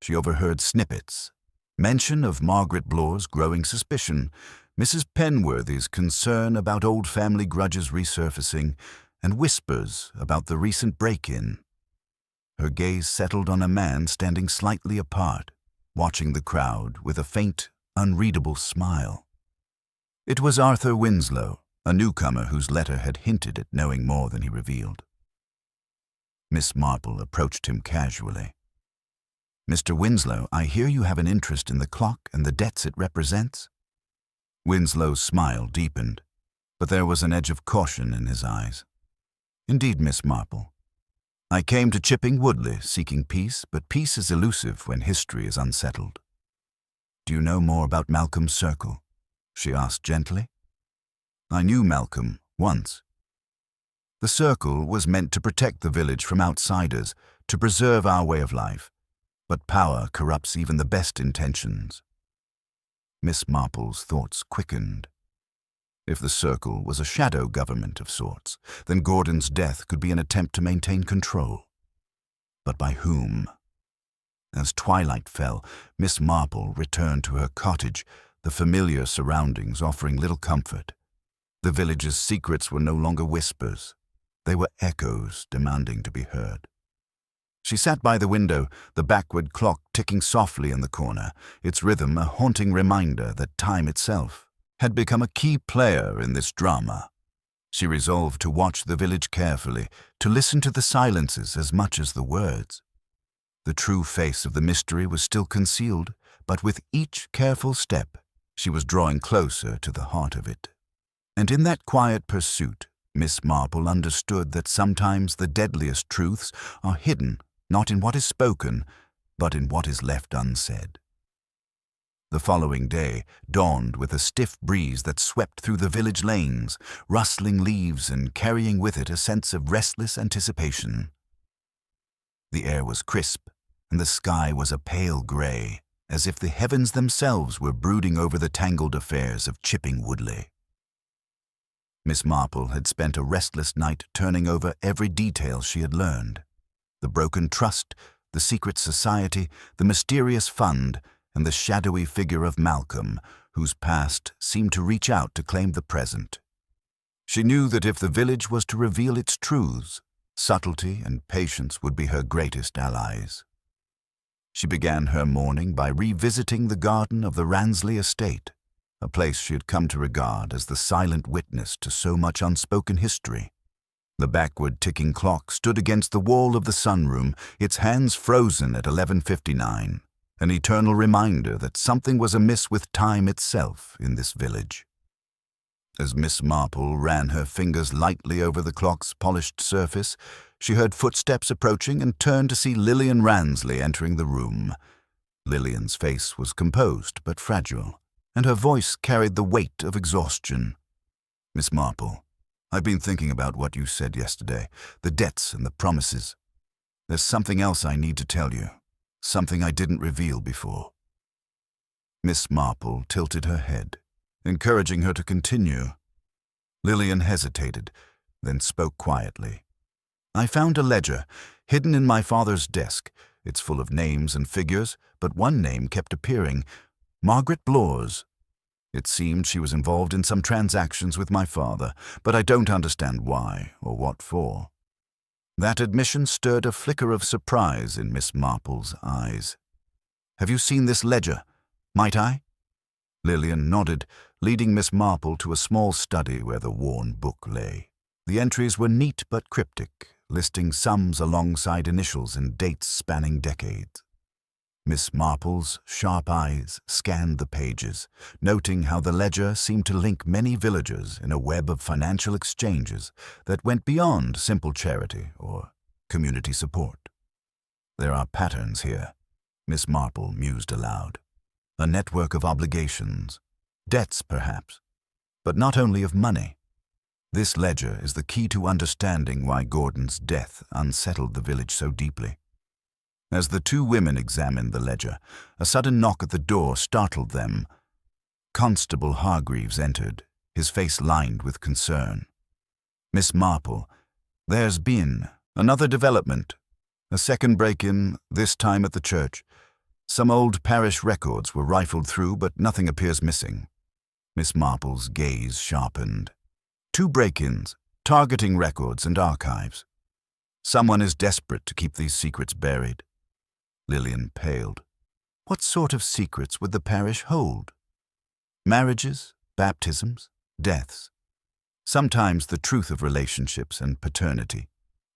She overheard snippets, mention of Margaret Blore's growing suspicion, Mrs. Penworthy's concern about old family grudges resurfacing, and whispers about the recent break-in. Her gaze settled on a man standing slightly apart, watching the crowd with a faint, unreadable smile. It was Arthur Winslow, a newcomer whose letter had hinted at knowing more than he revealed. Miss Marple approached him casually. "Mr. Winslow, I hear you have an interest in the clock and the debts it represents?" Winslow's smile deepened, but there was an edge of caution in his eyes. "Indeed, Miss Marple. I came to Chipping Woodley seeking peace, but peace is elusive when history is unsettled." "Do you know more about Malcolm's circle?" she asked gently. "I knew Malcolm once. The circle was meant to protect the village from outsiders, to preserve our way of life. But power corrupts even the best intentions." Miss Marple's thoughts quickened. If the circle was a shadow government of sorts, then Gordon's death could be an attempt to maintain control. But by whom? As twilight fell, Miss Marple returned to her cottage, the familiar surroundings offering little comfort. The village's secrets were no longer whispers. They were echoes demanding to be heard. She sat by the window, the backward clock ticking softly in the corner, its rhythm a haunting reminder that time itself had become a key player in this drama. She resolved to watch the village carefully, to listen to the silences as much as the words. The true face of the mystery was still concealed, but with each careful step, she was drawing closer to the heart of it. And in that quiet pursuit, Miss Marple understood that sometimes the deadliest truths are hidden not in what is spoken, but in what is left unsaid. The following day dawned with a stiff breeze that swept through the village lanes, rustling leaves and carrying with it a sense of restless anticipation. The air was crisp, and the sky was a pale gray, as if the heavens themselves were brooding over the tangled affairs of Chipping Woodley. Miss Marple had spent a restless night turning over every detail she had learned. The broken trust, the secret society, the mysterious fund, and the shadowy figure of Malcolm, whose past seemed to reach out to claim the present. She knew that if the village was to reveal its truths, subtlety and patience would be her greatest allies. She began her morning by revisiting the garden of the Ransley estate, a place she had come to regard as the silent witness to so much unspoken history. The backward ticking clock stood against the wall of the sunroom, its hands frozen at 11:59. An eternal reminder that something was amiss with time itself in this village. As Miss Marple ran her fingers lightly over the clock's polished surface, she heard footsteps approaching and turned to see Lillian Ransley entering the room. Lillian's face was composed but fragile, and her voice carried the weight of exhaustion. "Miss Marple, I've been thinking about what you said yesterday, the debts and the promises. There's something else I need to tell you. Something I didn't reveal before." Miss Marple tilted her head, encouraging her to continue. Lillian hesitated, then spoke quietly. "I found a ledger, hidden in my father's desk. It's full of names and figures, but one name kept appearing, Margaret Blore's. It seemed she was involved in some transactions with my father, but I don't understand why or what for." That admission stirred a flicker of surprise in Miss Marple's eyes. "Have you seen this ledger? Might I?" Lillian nodded, leading Miss Marple to a small study where the worn book lay. The entries were neat but cryptic, listing sums alongside initials and dates spanning decades. Miss Marple's sharp eyes scanned the pages, noting how the ledger seemed to link many villagers in a web of financial exchanges that went beyond simple charity or community support. There are patterns here, Miss Marple mused aloud. A network of obligations, debts perhaps, but not only of money. This ledger is the key to understanding why Gordon's death unsettled the village so deeply. As the two women examined the ledger, a sudden knock at the door startled them. Constable Hargreaves entered, his face lined with concern. "Miss Marple, there's been another development. A second break-in, this time at the church. Some old parish records were rifled through, but nothing appears missing." Miss Marple's gaze sharpened. "Two break-ins, targeting records and archives. Someone is desperate to keep these secrets buried." Lillian paled. What sort of secrets would the parish hold? Marriages, baptisms, deaths. Sometimes the truth of relationships and paternity,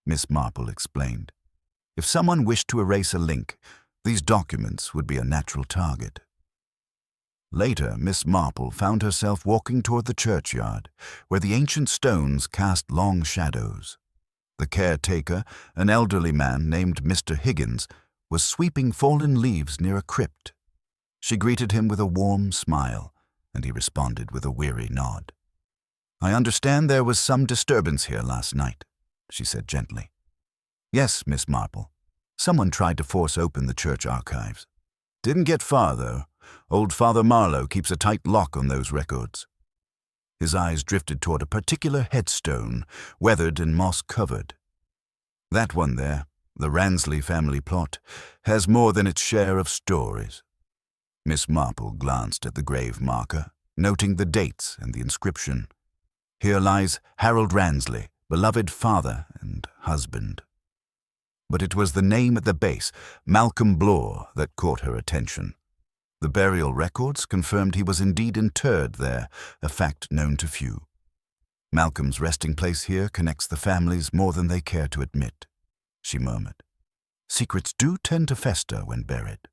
Miss Marple explained. If someone wished to erase a link, these documents would be a natural target. Later, Miss Marple found herself walking toward the churchyard, where the ancient stones cast long shadows. The caretaker, an elderly man named Mr. Higgins, was sweeping fallen leaves near a crypt. She greeted him with a warm smile, and he responded with a weary nod. "I understand there was some disturbance here last night," she said gently. "Yes, Miss Marple. Someone tried to force open the church archives. Didn't get far, though. Old Father Marlowe keeps a tight lock on those records." His eyes drifted toward a particular headstone, weathered and moss-covered. "That one there, the Ransley family plot, has more than its share of stories." Miss Marple glanced at the grave marker, noting the dates and the inscription. "Here lies Harold Ransley, beloved father and husband." But it was the name at the base, Malcolm Blore, that caught her attention. The burial records confirmed he was indeed interred there, a fact known to few. "Malcolm's resting place here connects the families more than they care to admit," she murmured. "Secrets do tend to fester when buried."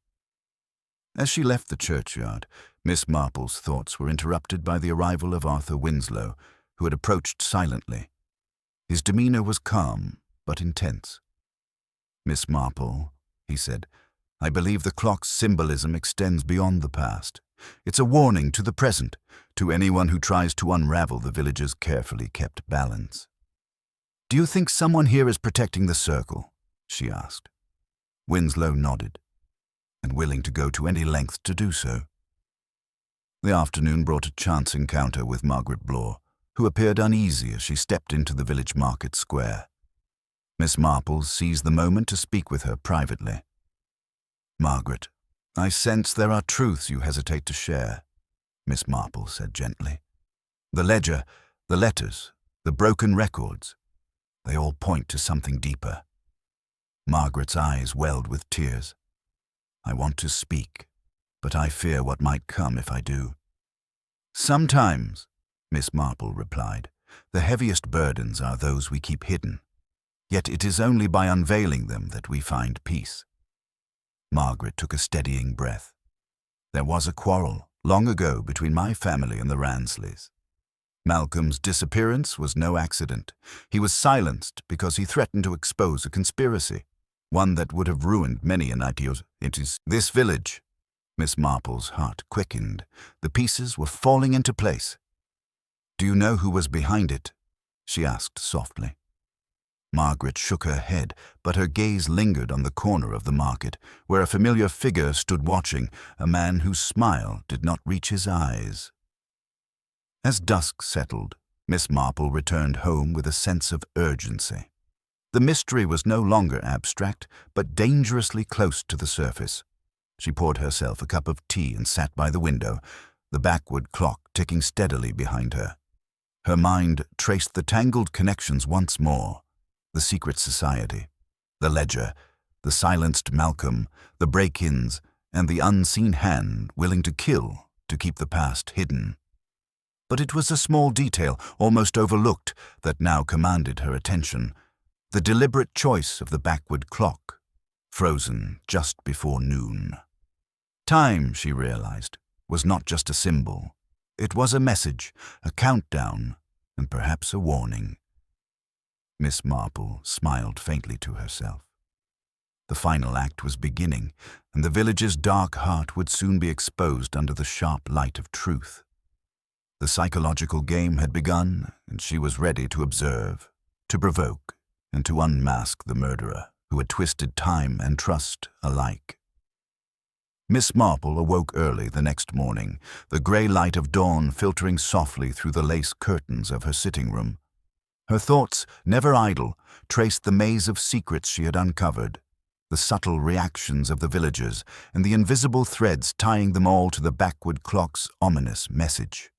As she left the churchyard, Miss Marple's thoughts were interrupted by the arrival of Arthur Winslow, who had approached silently. His demeanor was calm, but intense. "Miss Marple," he said, "I believe the clock's symbolism extends beyond the past. It's a warning to the present, to anyone who tries to unravel the village's carefully kept balance." "Do you think someone here is protecting the circle?" she asked. Winslow nodded, and willing to go to any length to do so. The afternoon brought a chance encounter with Margaret Blore, who appeared uneasy as she stepped into the village market square. Miss Marple seized the moment to speak with her privately. "Margaret, I sense there are truths you hesitate to share," Miss Marple said gently. "The ledger, the letters, the broken records, they all point to something deeper." Margaret's eyes welled with tears. "I want to speak, but I fear what might come if I do." "Sometimes," Miss Marple replied, "the heaviest burdens are those we keep hidden. Yet it is only by unveiling them that we find peace." Margaret took a steadying breath. "There was a quarrel long ago between my family and the Ransleys. Malcolm's disappearance was no accident. He was silenced because he threatened to expose a conspiracy, one that would have ruined many a night. It is this village." Miss Marple's heart quickened. The pieces were falling into place. "Do you know who was behind it?" she asked softly. Margaret shook her head, but her gaze lingered on the corner of the market, where a familiar figure stood watching, a man whose smile did not reach his eyes. As dusk settled, Miss Marple returned home with a sense of urgency. The mystery was no longer abstract, but dangerously close to the surface. She poured herself a cup of tea and sat by the window, the backward clock ticking steadily behind her. Her mind traced the tangled connections once more. The secret society, the ledger, the silenced Malcolm, the break-ins, and the unseen hand willing to kill to keep the past hidden. But it was a small detail, almost overlooked, that now commanded her attention: the deliberate choice of the backward clock, frozen just before noon. Time, she realized, was not just a symbol. It was a message, a countdown, and perhaps a warning. Miss Marple smiled faintly to herself. The final act was beginning, and the village's dark heart would soon be exposed under the sharp light of truth. The psychological game had begun, and she was ready to observe, to provoke, and to unmask the murderer who had twisted time and trust alike. Miss Marple awoke early the next morning, the grey light of dawn filtering softly through the lace curtains of her sitting room. Her thoughts, never idle, traced the maze of secrets she had uncovered, the subtle reactions of the villagers, and the invisible threads tying them all to the backward clock's ominous message.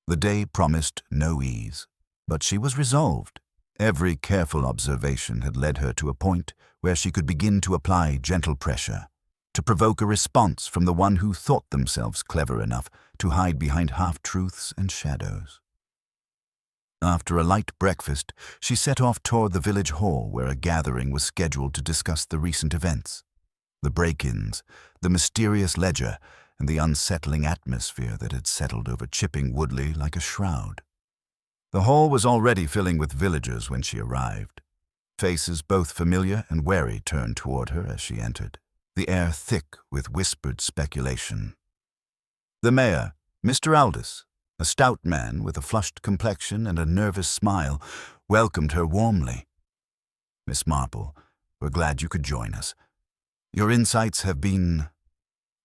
The day promised no ease, but she was resolved. Every careful observation had led her to a point where she could begin to apply gentle pressure, to provoke a response from the one who thought themselves clever enough to hide behind half-truths and shadows. After a light breakfast, she set off toward the village hall where a gathering was scheduled to discuss the recent events, the break-ins, the mysterious ledger, and the unsettling atmosphere that had settled over Chipping Woodley like a shroud. The hall was already filling with villagers when she arrived. Faces both familiar and wary turned toward her as she entered, the air thick with whispered speculation. The mayor, Mr. Aldous, a stout man with a flushed complexion and a nervous smile, welcomed her warmly. "Miss Marple, we're glad you could join us. Your insights have been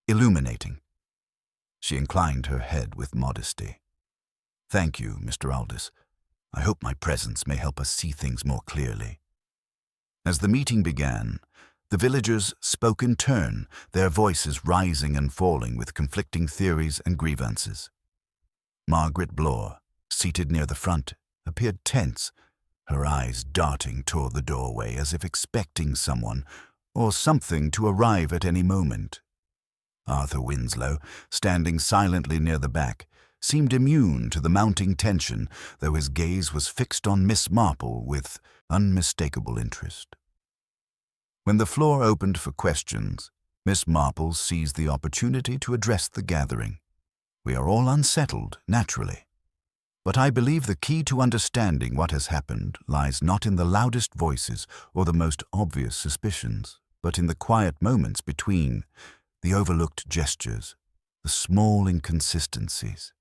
illuminating." She inclined her head with modesty. "Thank you, Mr. Aldous. I hope my presence may help us see things more clearly." As the meeting began, the villagers spoke in turn, their voices rising and falling with conflicting theories and grievances. Margaret Blore, seated near the front, appeared tense, her eyes darting toward the doorway as if expecting someone or something to arrive at any moment. Arthur Winslow, standing silently near the back, seemed immune to the mounting tension, though his gaze was fixed on Miss Marple with unmistakable interest. When the floor opened for questions, Miss Marple seized the opportunity to address the gathering. "We are all unsettled, naturally. But I believe the key to understanding what has happened lies not in the loudest voices or the most obvious suspicions, but in the quiet moments between, the overlooked gestures, the small inconsistencies."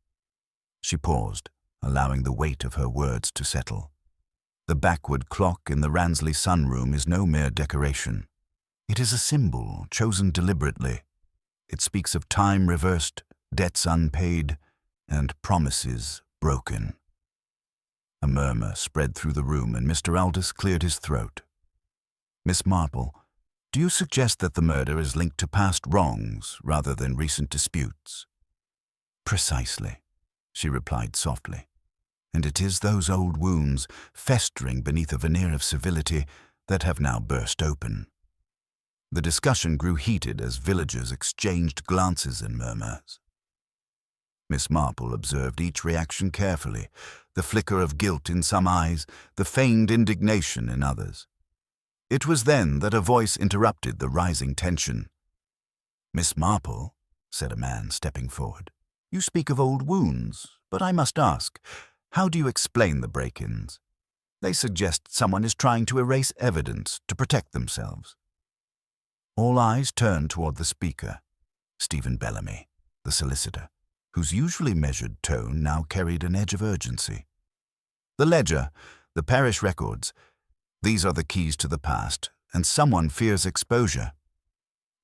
She paused, allowing the weight of her words to settle. The backward clock in the Ransley sunroom is no mere decoration. It is a symbol chosen deliberately. It speaks of time reversed, debts unpaid, and promises broken. A murmur spread through the room and Mr. Aldous cleared his throat. "Miss Marple, do you suggest that the murder is linked to past wrongs rather than recent disputes?" "Precisely," she replied softly. "And it is those old wounds, festering beneath a veneer of civility, that have now burst open." The discussion grew heated as villagers exchanged glances and murmurs. Miss Marple observed each reaction carefully, the flicker of guilt in some eyes, the feigned indignation in others. It was then that a voice interrupted the rising tension. "Miss Marple," said a man stepping forward, "you speak of old wounds, but I must ask, how do you explain the break-ins? They suggest someone is trying to erase evidence to protect themselves." All eyes turned toward the speaker, Stephen Bellamy, the solicitor, whose usually measured tone now carried an edge of urgency. "The ledger, the parish records, these are the keys to the past, and someone fears exposure."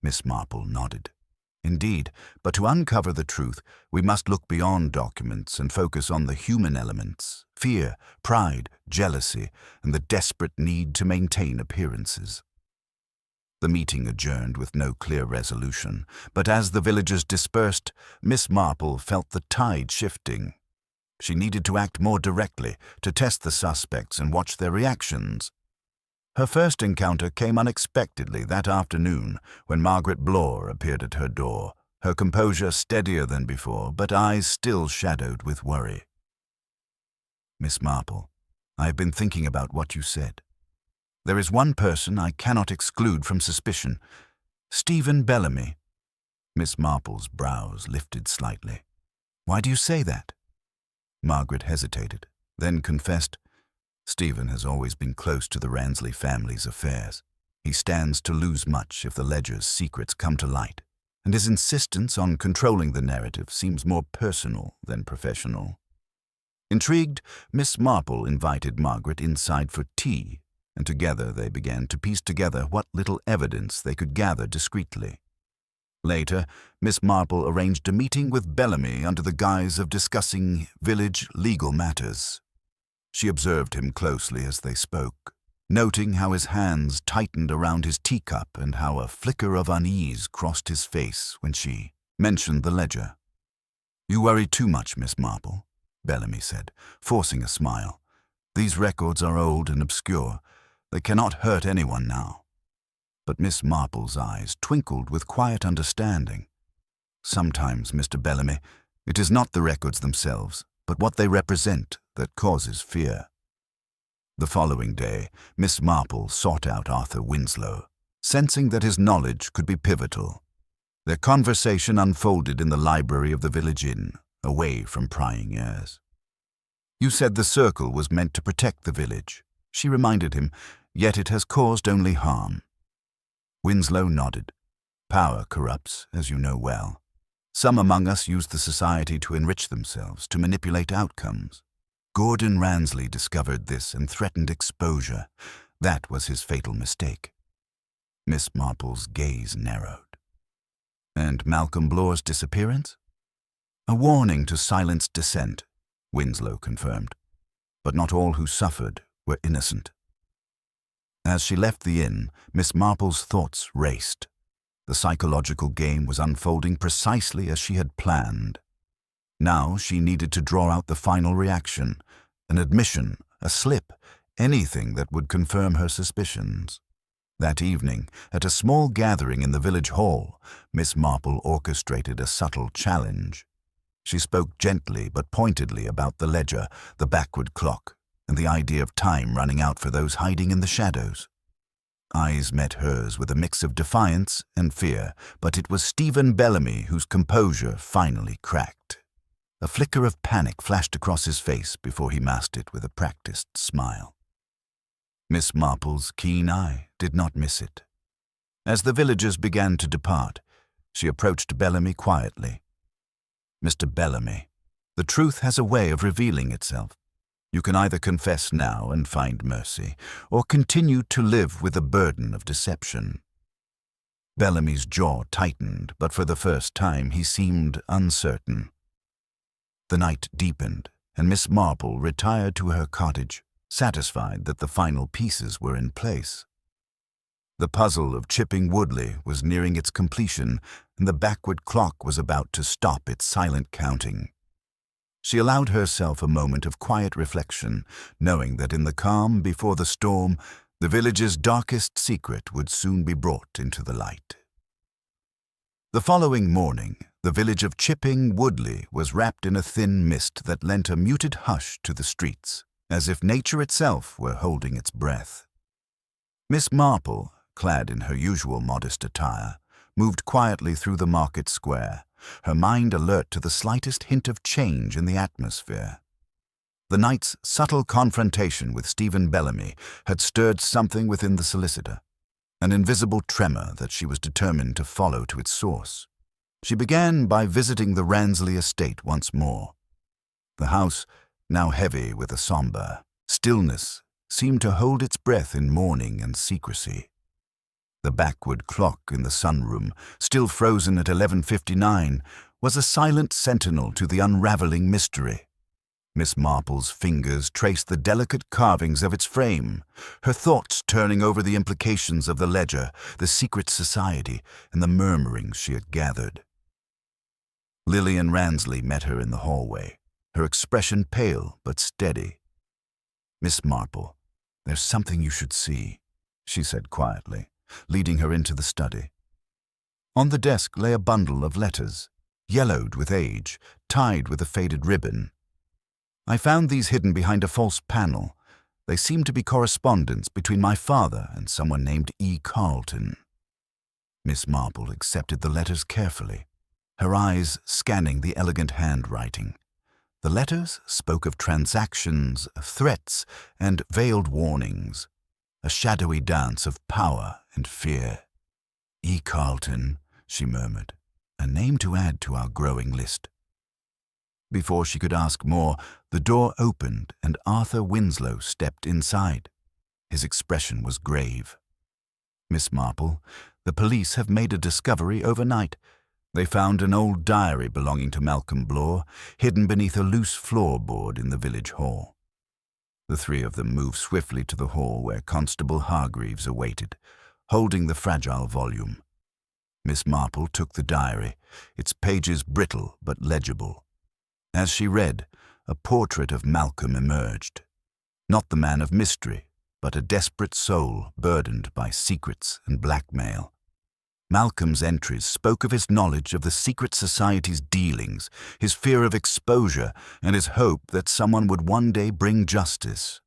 Miss Marple nodded. "Indeed, but to uncover the truth, we must look beyond documents and focus on the human elements, fear, pride, jealousy, and the desperate need to maintain appearances." The meeting adjourned with no clear resolution, but as the villagers dispersed, Miss Marple felt the tide shifting. She needed to act more directly, to test the suspects and watch their reactions. Her first encounter came unexpectedly that afternoon when Margaret Blore appeared at her door, her composure steadier than before, but eyes still shadowed with worry. "Miss Marple, I have been thinking about what you said. There is one person I cannot exclude from suspicion, Stephen Bellamy." Miss Marple's brows lifted slightly. "Why do you say that?" Margaret hesitated, then confessed, "Stephen has always been close to the Ransley family's affairs. He stands to lose much if the ledger's secrets come to light, and his insistence on controlling the narrative seems more personal than professional." Intrigued, Miss Marple invited Margaret inside for tea, and together they began to piece together what little evidence they could gather discreetly. Later, Miss Marple arranged a meeting with Bellamy under the guise of discussing village legal matters. She observed him closely as they spoke, noting how his hands tightened around his teacup and how a flicker of unease crossed his face when she mentioned the ledger. "You worry too much, Miss Marple," Bellamy said, forcing a smile. "These records are old and obscure. They cannot hurt anyone now." But Miss Marple's eyes twinkled with quiet understanding. "Sometimes, Mr. Bellamy, it is not the records themselves, but what they represent that causes fear." The following day, Miss Marple sought out Arthur Winslow, sensing that his knowledge could be pivotal. Their conversation unfolded in the library of the village inn, away from prying ears. "You said the circle was meant to protect the village," she reminded him, "yet it has caused only harm." Winslow nodded. "Power corrupts, as you know well. Some among us use the society to enrich themselves, to manipulate outcomes. Gordon Ransley discovered this and threatened exposure. That was his fatal mistake." Miss Marple's gaze narrowed. "And Malcolm Blore's disappearance?" "A warning to silence dissent," Winslow confirmed. "But not all who suffered were innocent." As she left the inn, Miss Marple's thoughts raced. The psychological game was unfolding precisely as she had planned. Now she needed to draw out the final reaction, an admission, a slip, anything that would confirm her suspicions. That evening, at a small gathering in the village hall, Miss Marple orchestrated a subtle challenge. She spoke gently but pointedly about the ledger, the backward clock, and the idea of time running out for those hiding in the shadows. Eyes met hers with a mix of defiance and fear, but it was Stephen Bellamy whose composure finally cracked. A flicker of panic flashed across his face before he masked it with a practiced smile. Miss Marple's keen eye did not miss it. As the villagers began to depart, she approached Bellamy quietly. "Mr. Bellamy, the truth has a way of revealing itself. You can either confess now and find mercy, or continue to live with the burden of deception." Bellamy's jaw tightened, but for the first time he seemed uncertain. The night deepened, and Miss Marple retired to her cottage, satisfied that the final pieces were in place. The puzzle of Chipping Woodley was nearing its completion, and the backward clock was about to stop its silent counting. She allowed herself a moment of quiet reflection, knowing that in the calm before the storm, the village's darkest secret would soon be brought into the light. The following morning, the village of Chipping Woodley was wrapped in a thin mist that lent a muted hush to the streets, as if nature itself were holding its breath. Miss Marple, clad in her usual modest attire, moved quietly through the market square, her mind alert to the slightest hint of change in the atmosphere. The night's subtle confrontation with Stephen Bellamy had stirred something within the solicitor, an invisible tremor that she was determined to follow to its source. She began by visiting the Ransley estate once more. The house, now heavy with a somber stillness, seemed to hold its breath in mourning and secrecy. The backward clock in the sunroom, still frozen at 11:59, was a silent sentinel to the unraveling mystery. Miss Marple's fingers traced the delicate carvings of its frame, her thoughts turning over the implications of the ledger, the secret society, and the murmurings she had gathered. Lillian Ransley met her in the hallway, her expression pale but steady. "Miss Marple, there's something you should see," she said quietly, leading her into the study. On the desk lay a bundle of letters, yellowed with age, tied with a faded ribbon. "I found these hidden behind a false panel. They seem to be correspondence between my father and someone named E. Carlton." Miss Marple accepted the letters carefully, her eyes scanning the elegant handwriting. The letters spoke of transactions, threats, and veiled warnings, a shadowy dance of power and fear. E. Carlton, she murmured, a name to add to our growing list. Before she could ask more, the door opened and Arthur Winslow stepped inside. His expression was grave. Miss Marple, the police have made a discovery overnight. They found an old diary belonging to Malcolm Blore, hidden beneath a loose floorboard in the village hall. The three of them moved swiftly to the hall where Constable Hargreaves awaited, holding the fragile volume. Miss Marple took the diary, its pages brittle but legible. As she read, a portrait of Malcolm emerged. Not the man of mystery, but a desperate soul burdened by secrets and blackmail. Malcolm's entries spoke of his knowledge of the secret society's dealings, his fear of exposure, and his hope that someone would one day bring justice.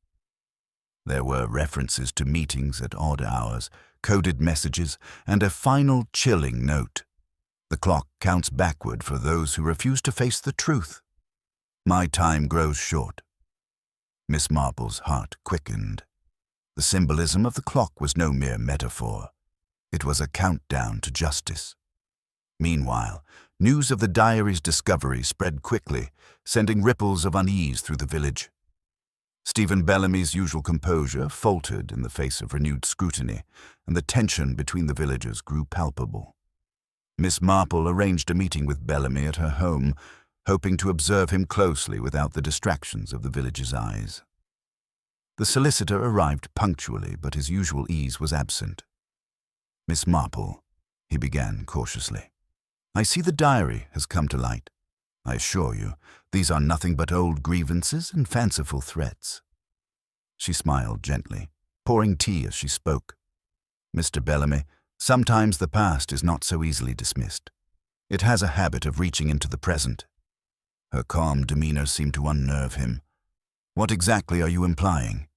There were references to meetings at odd hours, coded messages, and a final chilling note. The clock counts backward for those who refuse to face the truth. My time grows short. Miss Marple's heart quickened. The symbolism of the clock was no mere metaphor. It was a countdown to justice. Meanwhile, news of the diary's discovery spread quickly, sending ripples of unease through the village. Stephen Bellamy's usual composure faltered in the face of renewed scrutiny, and the tension between the villagers grew palpable. Miss Marple arranged a meeting with Bellamy at her home, hoping to observe him closely without the distractions of the village's eyes. The solicitor arrived punctually, but his usual ease was absent. "Miss Marple," he began cautiously, "I see the diary has come to light. I assure you, these are nothing but old grievances and fanciful threats." She smiled gently, pouring tea as she spoke. "Mr. Bellamy, sometimes the past is not so easily dismissed. It has a habit of reaching into the present." Her calm demeanor seemed to unnerve him. "What exactly are you implying?"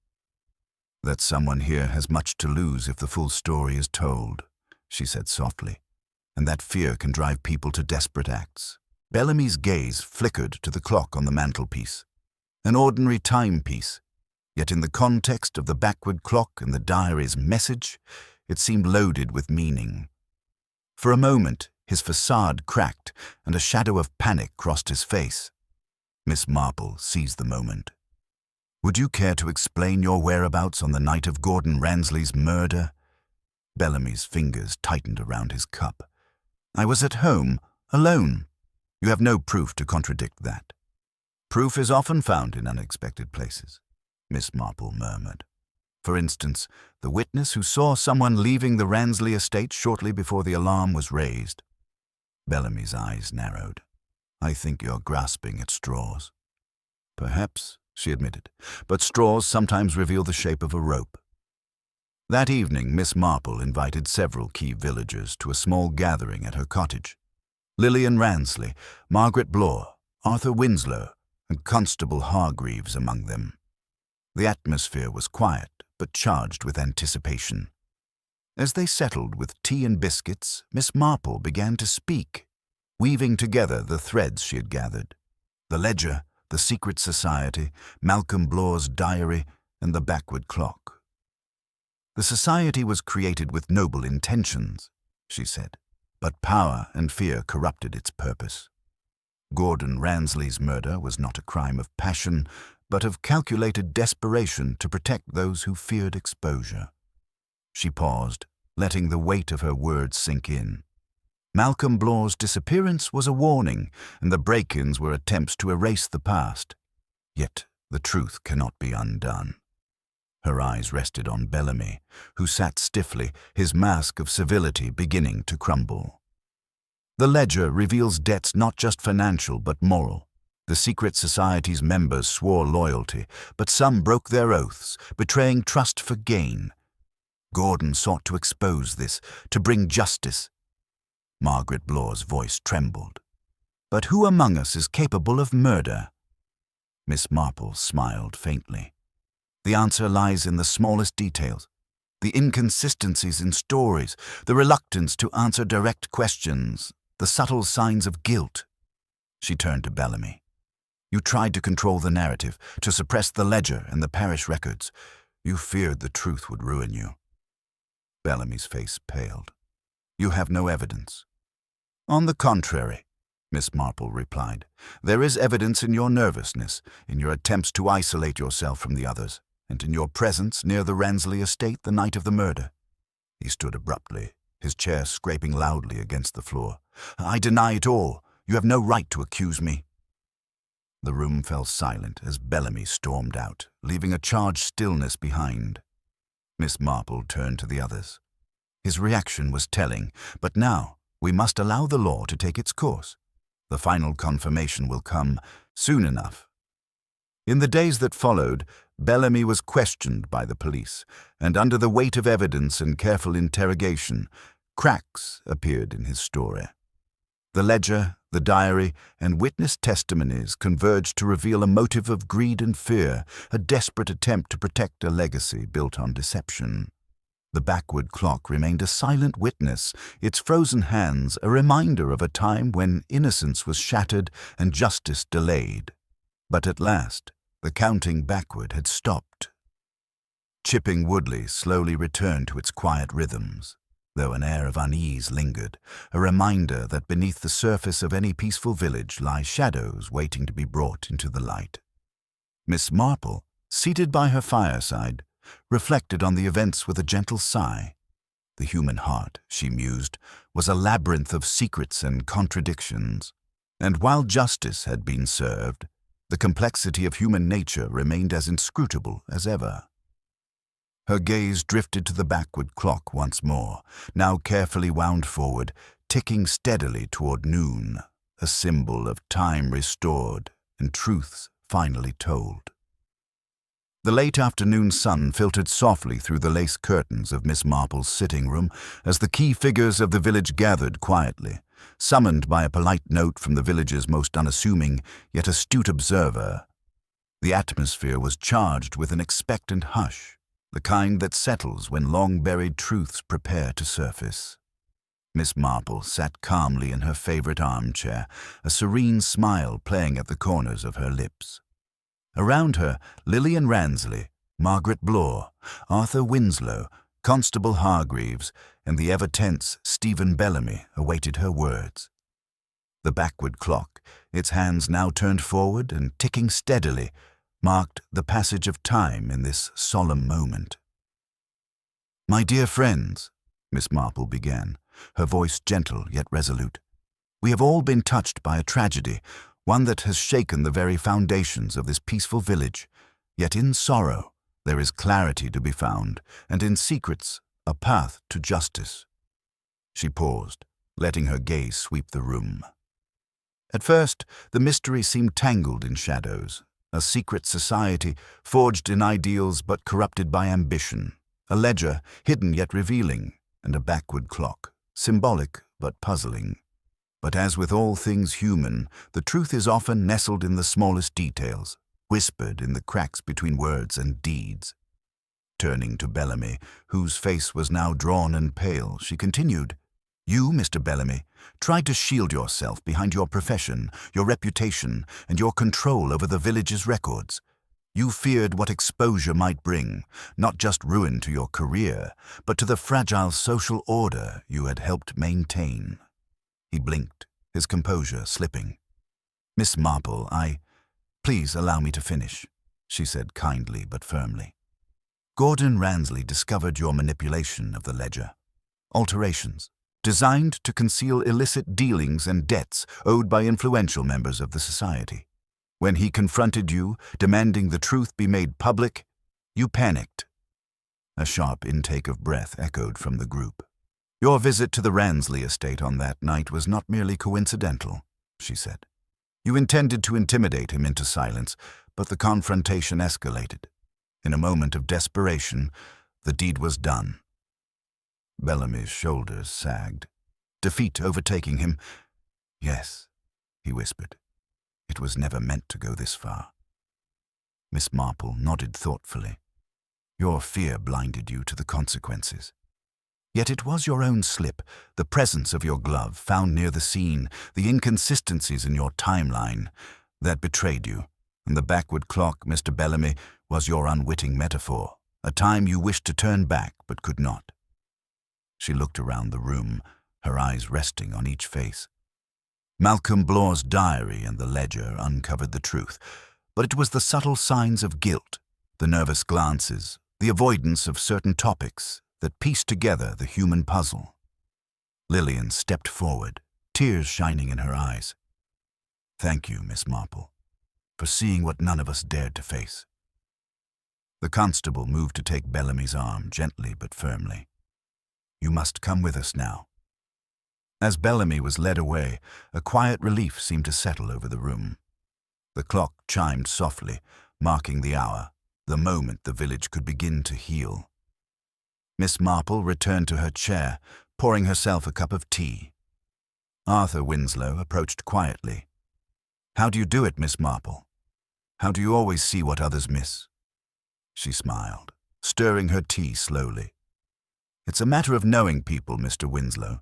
"That someone here has much to lose if the full story is told," she said softly, "and that fear can drive people to desperate acts." Bellamy's gaze flickered to the clock on the mantelpiece. An ordinary timepiece, yet in the context of the backward clock and the diary's message, it seemed loaded with meaning. For a moment, his facade cracked and a shadow of panic crossed his face. Miss Marple seized the moment. "Would you care to explain your whereabouts on the night of Gordon Ransley's murder?" Bellamy's fingers tightened around his cup. "I was at home, alone. You have no proof to contradict that." "Proof is often found in unexpected places," Miss Marple murmured. "For instance, the witness who saw someone leaving the Ransley estate shortly before the alarm was raised." Bellamy's eyes narrowed. "I think you're grasping at straws." "Perhaps," she admitted, "but straws sometimes reveal the shape of a rope." That evening, Miss Marple invited several key villagers to a small gathering at her cottage. Lillian Ransley, Margaret Blore, Arthur Winslow, and Constable Hargreaves among them. The atmosphere was quiet, but charged with anticipation. As they settled with tea and biscuits, Miss Marple began to speak, weaving together the threads she had gathered. The ledger, the secret society, Malcolm Blore's diary, and the backward clock. "The society was created with noble intentions," she said, "but power and fear corrupted its purpose. Gordon Ransley's murder was not a crime of passion, but of calculated desperation to protect those who feared exposure." She paused, letting the weight of her words sink in. Malcolm Blore's disappearance was a warning, and the break-ins were attempts to erase the past. Yet the truth cannot be undone. Her eyes rested on Bellamy, who sat stiffly, his mask of civility beginning to crumble. "The ledger reveals debts not just financial but moral. The secret society's members swore loyalty, but some broke their oaths, betraying trust for gain. Gordon sought to expose this, to bring justice." Margaret Blore's voice trembled. "But who among us is capable of murder?" Miss Marple smiled faintly. "The answer lies in the smallest details. The inconsistencies in stories, the reluctance to answer direct questions, the subtle signs of guilt. She turned to Bellamy. You tried to control the narrative, to suppress the ledger and the parish records. You feared the truth would ruin you. Bellamy's face paled. You have no evidence. On the contrary, Miss Marple replied, there is evidence in your nervousness, in your attempts to isolate yourself from the others, and in your presence near the Ransley estate the night of the murder. He stood abruptly, his chair scraping loudly against the floor. I deny it all. You have no right to accuse me. The room fell silent as Bellamy stormed out, leaving a charged stillness behind. Miss Marple turned to the others. His reaction was telling, but now we must allow the law to take its course. The final confirmation will come soon enough. In the days that followed, Bellamy was questioned by the police, and under the weight of evidence and careful interrogation, cracks appeared in his story. The ledger, the diary, and witness testimonies converged to reveal a motive of greed and fear, a desperate attempt to protect a legacy built on deception. The backward clock remained a silent witness, its frozen hands a reminder of a time when innocence was shattered and justice delayed. But at last, the counting backward had stopped. Chipping Woodley slowly returned to its quiet rhythms, though an air of unease lingered, a reminder that beneath the surface of any peaceful village lie shadows waiting to be brought into the light. Miss Marple, seated by her fireside, reflected on the events with a gentle sigh. The human heart, she mused, was a labyrinth of secrets and contradictions, and while justice had been served, the complexity of human nature remained as inscrutable as ever. Her gaze drifted to the backward clock once more, now carefully wound forward, ticking steadily toward noon, a symbol of time restored and truths finally told. The late afternoon sun filtered softly through the lace curtains of Miss Marple's sitting room as the key figures of the village gathered quietly, summoned by a polite note from the village's most unassuming yet astute observer. The atmosphere was charged with an expectant hush, the kind that settles when long-buried truths prepare to surface. Miss Marple sat calmly in her favorite armchair, a serene smile playing at the corners of her lips. Around her, Lillian Ransley, Margaret Blore, Arthur Winslow, Constable Hargreaves, and the ever-tense Stephen Bellamy awaited her words. The backward clock, its hands now turned forward and ticking steadily, marked the passage of time in this solemn moment. My dear friends, Miss Marple began, her voice gentle yet resolute, we have all been touched by a tragedy, one that has shaken the very foundations of this peaceful village. Yet in sorrow there is clarity to be found, and in secrets a path to justice. She paused, letting her gaze sweep the room. At first, the mystery seemed tangled in shadows, a secret society forged in ideals but corrupted by ambition, a ledger hidden yet revealing, and a backward clock, symbolic but puzzling. But as with all things human, the truth is often nestled in the smallest details, whispered in the cracks between words and deeds. Turning to Bellamy, whose face was now drawn and pale, she continued, You, Mr. Bellamy, tried to shield yourself behind your profession, your reputation, and your control over the village's records. You feared what exposure might bring, not just ruin to your career, but to the fragile social order you had helped maintain. He blinked, his composure slipping. Miss Marple, Please allow me to finish, she said kindly but firmly. Gordon Ransley discovered your manipulation of the ledger. Alterations, designed to conceal illicit dealings and debts owed by influential members of the society. When he confronted you, demanding the truth be made public, you panicked. A sharp intake of breath echoed from the group. Your visit to the Ransley estate on that night was not merely coincidental, she said. You intended to intimidate him into silence, but the confrontation escalated. In a moment of desperation, the deed was done. Bellamy's shoulders sagged, defeat overtaking him. Yes, he whispered. It was never meant to go this far. Miss Marple nodded thoughtfully. Your fear blinded you to the consequences. Yet it was your own slip, the presence of your glove found near the scene, the inconsistencies in your timeline, that betrayed you, and the backward clock, Mr. Bellamy, was your unwitting metaphor, a time you wished to turn back but could not. She looked around the room, her eyes resting on each face. Malcolm Bloor's diary and the ledger uncovered the truth, but it was the subtle signs of guilt, the nervous glances, the avoidance of certain topics that pieced together the human puzzle. Lillian stepped forward, tears shining in her eyes. "Thank you, Miss Marple, for seeing what none of us dared to face." The constable moved to take Bellamy's arm, gently but firmly. "You must come with us now." As Bellamy was led away, a quiet relief seemed to settle over the room. The clock chimed softly, marking the hour, the moment the village could begin to heal. Miss Marple returned to her chair, pouring herself a cup of tea. Arthur Winslow approached quietly. "How do you do it, Miss Marple? How do you always see what others miss?" She smiled, stirring her tea slowly. "It's a matter of knowing people, Mr. Winslow,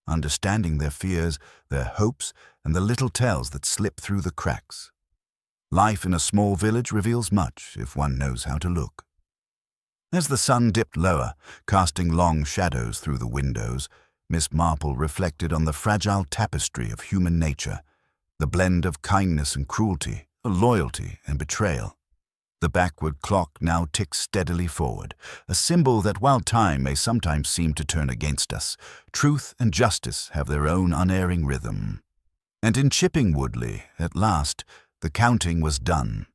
understanding their fears, their hopes, and the little tales that slip through the cracks. Life in a small village reveals much if one knows how to look." As the sun dipped lower, casting long shadows through the windows, Miss Marple reflected on the fragile tapestry of human nature, the blend of kindness and cruelty, loyalty and betrayal. The backward clock now ticks steadily forward, a symbol that while time may sometimes seem to turn against us, truth and justice have their own unerring rhythm. And in Chipping Woodley, at last, the counting was done.